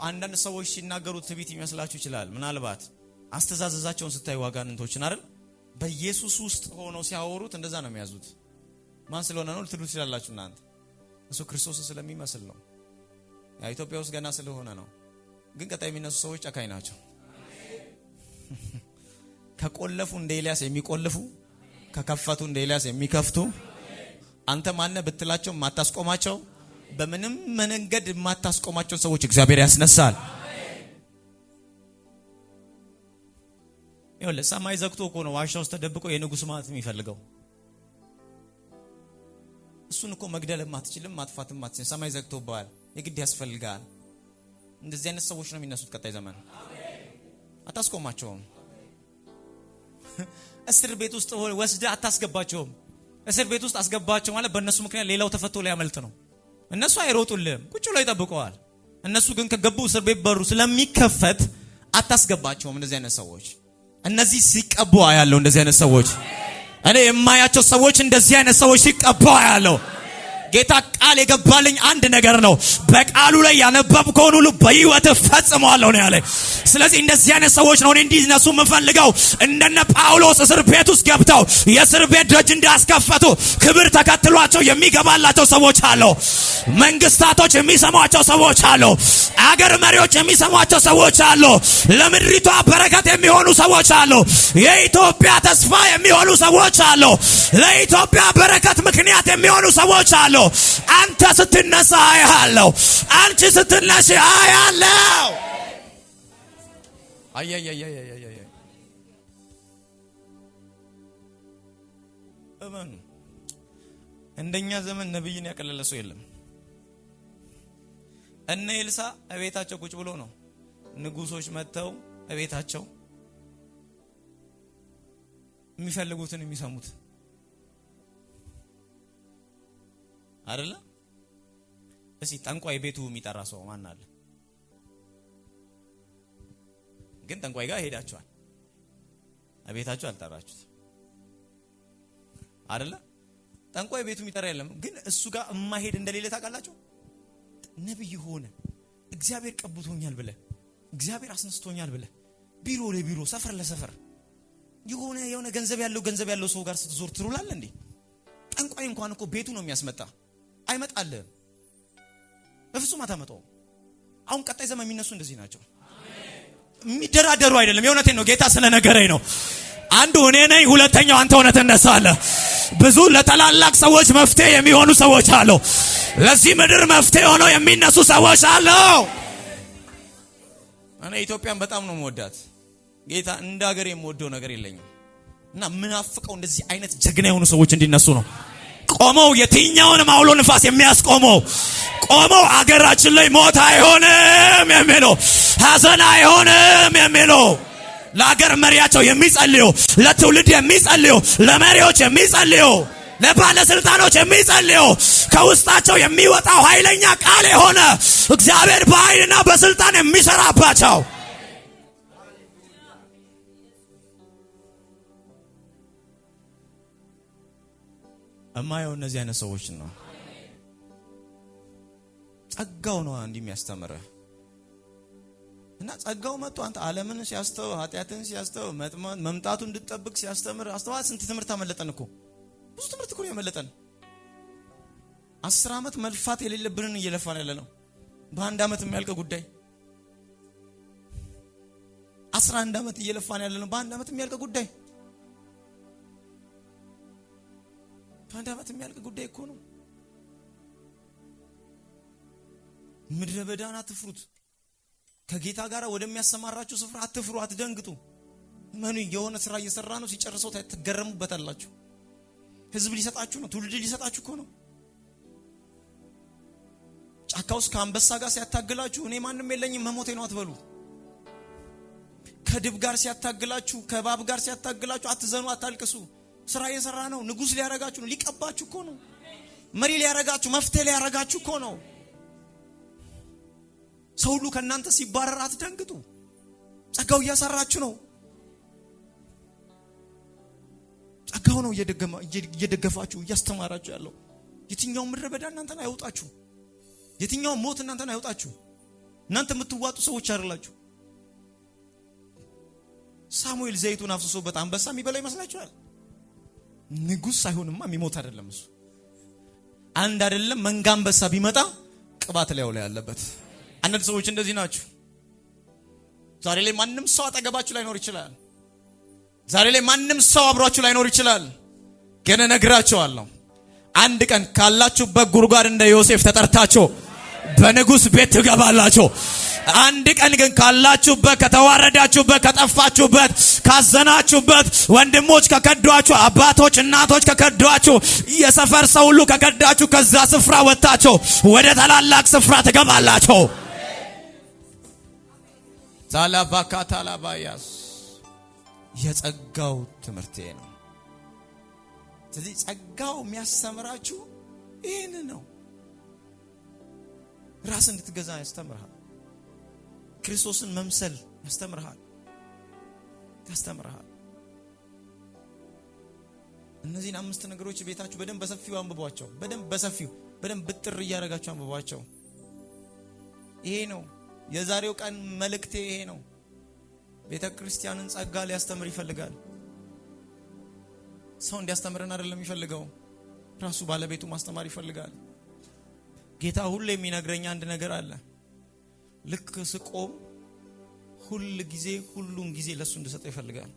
አንዳንድ ሰዎች ሲናገሩ ትዕቢት ይመስላችሁ ይችላል። ምናልባት አስተዛዘዛቸውን ስታዩ አጋንንቶችን አይደል በኢየሱስ ውስጥ ሆነው ሲያወሩት እንደዛ ነው የሚያዙት። ማን ስለሆነ ነው ልትሉ ትችላላችሁ እናንተ። እሱ ክርስቶስን ስለሚመስል ነው። ያ ኢትዮጵያ ውስጥ ገና ስለሆነ ነው። ግን ቀጣይ የሚነሱ ሰዎች ጨካኝ ናቸው። ከቆለፉ እንደ ኤልያስ የሚቆልፉ፣ ከከፈቱ እንደ ኤልያስ የሚከፍቱ። አንተ ማነ ብትላቸው ማታስቆማቸው፣ በምንም መንገድ ማታስቆማቸው ሰዎች እግዚአብሔር ያስነሳል። ይኸውልህ ሰማይ ዘግቶ እኮ ነው ዋሻ ውስጥ ተደብቆ የንጉስ ማለት የሚፈልገው። እሱን እኮ መግደልም አትችልም ማጥፋትም አትችልም። ሰማይ ዘግቶብሃል፣ የግድ ያስፈልጋል። እንደዚህ አይነት ሰዎች ነው የሚነሱት ቀጣይ ዘመን። አታስቆማቸውም። እስር ቤት ውስጥ ወስደህ አታስገባቸውም። እስር ቤት ውስጥ አስገባቸው ማለት በእነሱ ምክንያት ሌላው ተፈቶ ሊያመልጥ ነው። እነሱ አይሮጡልህም፣ ቁጭ ብለው ይጠብቀዋል። እነሱ ግን ከገቡ እስር ቤት በሩ ስለሚከፈት አታስገባቸውም። እንደዚህ አይነት ሰዎች እነዚህ ሲቀቡ ያለው እንደዚህ አይነት ሰዎች እኔ የማያቸው ሰዎች እንደዚህ አይነት ሰዎች ሲቀቡ ያለው ጌታ ቃል የገባልኝ አንድ ነገር ነው። በቃሉ ላይ ያነበብከውን ሁሉ በህይወት ፈጽመዋለሁ ነው ያለ። ስለዚህ እንደዚህ አይነት ሰዎች ነው እንዲነሱ የምፈልገው። እንደነ ጳውሎስ እስር ቤት ውስጥ ገብተው የእስር ቤት ደጅ እንዳስከፈቱ ክብር ተከትሏቸው የሚገባላቸው ሰዎች አሉ። መንግስታቶች የሚሰሟቸው ሰዎች አሉ። አገር መሪዎች የሚሰሟቸው ሰዎች አሉ። ለምድሪቷ በረከት የሚሆኑ ሰዎች አሉ። የኢትዮጵያ ተስፋ የሚሆኑ ሰዎች አሉ። ለኢትዮጵያ በረከት ምክንያት የሚሆኑ ሰዎች አሉ። አንተ ስትነሳ አያለው፣ አንቺ ስትነሺ አያለው። አያያያያያያ እመኑ። እንደኛ ዘመን ነብይን ያቀለለ ሰው የለም። እነ ኤልሳ እቤታቸው ቁጭ ብሎ ነው ንጉሶች መጥተው እቤታቸው የሚፈልጉትን የሚሰሙት አይደለ? እሺ ጠንቋይ ቤቱ የሚጠራ ሰው ማን አለ? ግን ጠንቋይ ጋር ሄዳችኋል፣ እቤታችሁ አልጠራችሁት አይደለ? ጠንቋይ ቤቱ የሚጠራ የለም። ግን እሱ ጋር የማይሄድ እንደሌለ ታውቃላችሁ። ነብይ ሆነ እግዚአብሔር ቀብቶኛል ብለ፣ እግዚአብሔር አስነስቶኛል ብለ ቢሮ ለቢሮ ሰፈር ለሰፈር የሆነ ገንዘብ ያለው ሰው ጋር ስትዞር ትሩላል እንዴ? ጠንቋይ እንኳን እኮ ቤቱ ነው የሚያስመጣ። አይመጣልህም፣ በፍጹም አታመጣው። አሁን ቀጣይ ዘመን የሚነሱ እንደዚህ ናቸው። የሚደራደሩ አይደለም። የእውነቴን ነው፣ ጌታ ስለነገረኝ ነው። አንዱ እኔ ነኝ፣ ሁለተኛው አንተ ሆነህ ትነሳለህ። ብዙ ለታላላቅ ሰዎች መፍትሄ የሚሆኑ ሰዎች አሉ። ለዚህ ምድር መፍትሄ ሆነው የሚነሱ ሰዎች አሉ። እኔ ኢትዮጵያን በጣም ነው የምወዳት። ጌታ እንደ ሀገር የምወደው ነገር የለኝም እና ምናፍቀው እንደዚህ አይነት ጀግና የሆኑ ሰዎች እንዲነሱ ነው። ቆመው የትኛውንም አውሎ ንፋስ የሚያስቆመው ቆመው አገራችን ላይ ሞት አይሆንም የሚለው፣ ሐዘን አይሆንም የሚለው፣ ለአገር መሪያቸው የሚጸልዩ፣ ለትውልድ የሚጸልዩ፣ ለመሪዎች የሚጸልዩ፣ ለባለስልጣኖች የሚጸልዩ፣ ከውስጣቸው የሚወጣው ኃይለኛ ቃል የሆነ እግዚአብሔር በኃይልና በስልጣን የሚሰራባቸው እማየው እነዚህ አይነት ሰዎች ነው። ጸጋው ነው እንደሚያስተምርህ እና ጸጋው መጥቶ አንተ ዓለምን ሲያስተው ኃጢአትን ሲያስተው መምጣቱን እንድትጠብቅ ሲያስተምር አስተዋል። ስንት ትምህርት አመለጠን እኮ፣ ብዙ ትምህርት እኮ ያመለጠን። 10 ዓመት መልፋት የሌለብንን እየለፋን ያለ ነው በአንድ ዓመት የሚያልቅ ጉዳይ። 11 ዓመት እየለፋን ያለ ነው በአንድ ዓመት የሚያልቅ ጉዳይ። በአንድ ዓመት የሚያልቅ ጉዳይ እኮ ነው። ምድረ በዳን አትፍሩት። ከጌታ ጋር ወደሚያሰማራችሁ ስፍራ አትፍሩ፣ አትደንግጡ። ማኑ የሆነ ስራ እየሰራ ነው፣ ሲጨርሰው ትገረሙበታላችሁ። ህዝብ ሊሰጣችሁ ነው፣ ትውልድ ሊሰጣችሁ እኮ ነው። ጫካ ውስጥ ከአንበሳ ጋር ሲያታግላችሁ እኔ ማንም የለኝም መሞቴ ነው አትበሉ። ከድብ ጋር ሲያታግላችሁ፣ ከባብ ጋር ሲያታግላችሁ አትዘኑ፣ አታልቅሱ። ስራ እየሰራ ነው። ንጉስ ሊያረጋችሁ ነው፣ ሊቀባችሁ እኮ ነው። መሪ ሊያረጋችሁ፣ መፍትሄ ሊያረጋችሁ እኮ ነው። ሰው ሁሉ ከናንተ ሲባረር ጸጋው ነው እየደገፋችሁ እያስተማራችሁ ያለው። የትኛው ምድረ በዳ እናንተን አይወጣችሁ፣ የትኛው ሞት እናንተን አይወጣችሁ። እናንተ የምትዋጡ ሰዎች አይደላችሁ። ሳሙኤል ዘይቱን አፍስሶበት አንበሳ የሚበላ ይመስላችኋል? ንጉስ ሳይሆንማ የሚሞት አይደለም እሱ። አንድ አይደለም መንጋ አንበሳ ቢመጣ ቅባት ላይ ያለበት። አንዳንድ ሰዎች እንደዚህ ናችሁ። ዛሬ ላይ ማንም ሰው አጠገባችሁ ላይኖር ይችላል። ዛሬ ላይ ማንም ሰው አብሯችሁ ላይኖር ይችላል። ግን እነግራችኋለሁ አንድ ቀን ካላችሁበት ጉድጓድ እንደ ዮሴፍ ተጠርታችሁ በንጉስ ቤት ትገባላችሁ። አንድ ቀን ግን ካላችሁበት፣ ከተዋረዳችሁበት፣ ከጠፋችሁበት፣ ካዘናችሁበት፣ ወንድሞች ከከዷችሁ፣ አባቶች እናቶች ከከዷችሁ፣ የሰፈር ሰው ሁሉ ከከዳችሁ፣ ከዛ ስፍራ ወጣችሁ ወደ ታላላቅ ስፍራ ትገባላችሁ። ታላባካታላባያስ የጸጋው ትምህርቴ ነው። ስለዚህ ጸጋው የሚያስተምራችሁ ይሄን ነው። ራስ እንድትገዛ ያስተምርሃል። ክርስቶስን መምሰል ያስተምርሃል። እነዚህን 5 ነገሮች ቤታችሁ በደንብ በሰፊው አንብቧቸው። በደንብ ብጥር እያደረጋችሁ አንብቧቸው። ይሄ ነው የዛሬው ቀን መልእክቴ። ይሄ ነው። ቤተ ክርስቲያንን ጸጋ ሊያስተምር ይፈልጋል። ሰው እንዲያስተምረን አይደለም የሚፈልገው፣ ራሱ ባለቤቱ ማስተማር ይፈልጋል። ጌታ ሁሉ የሚነግረኝ አንድ ነገር አለ። ልክ ስቆም ሁሉን ጊዜ ለሱ እንድሰጠው ይፈልጋል።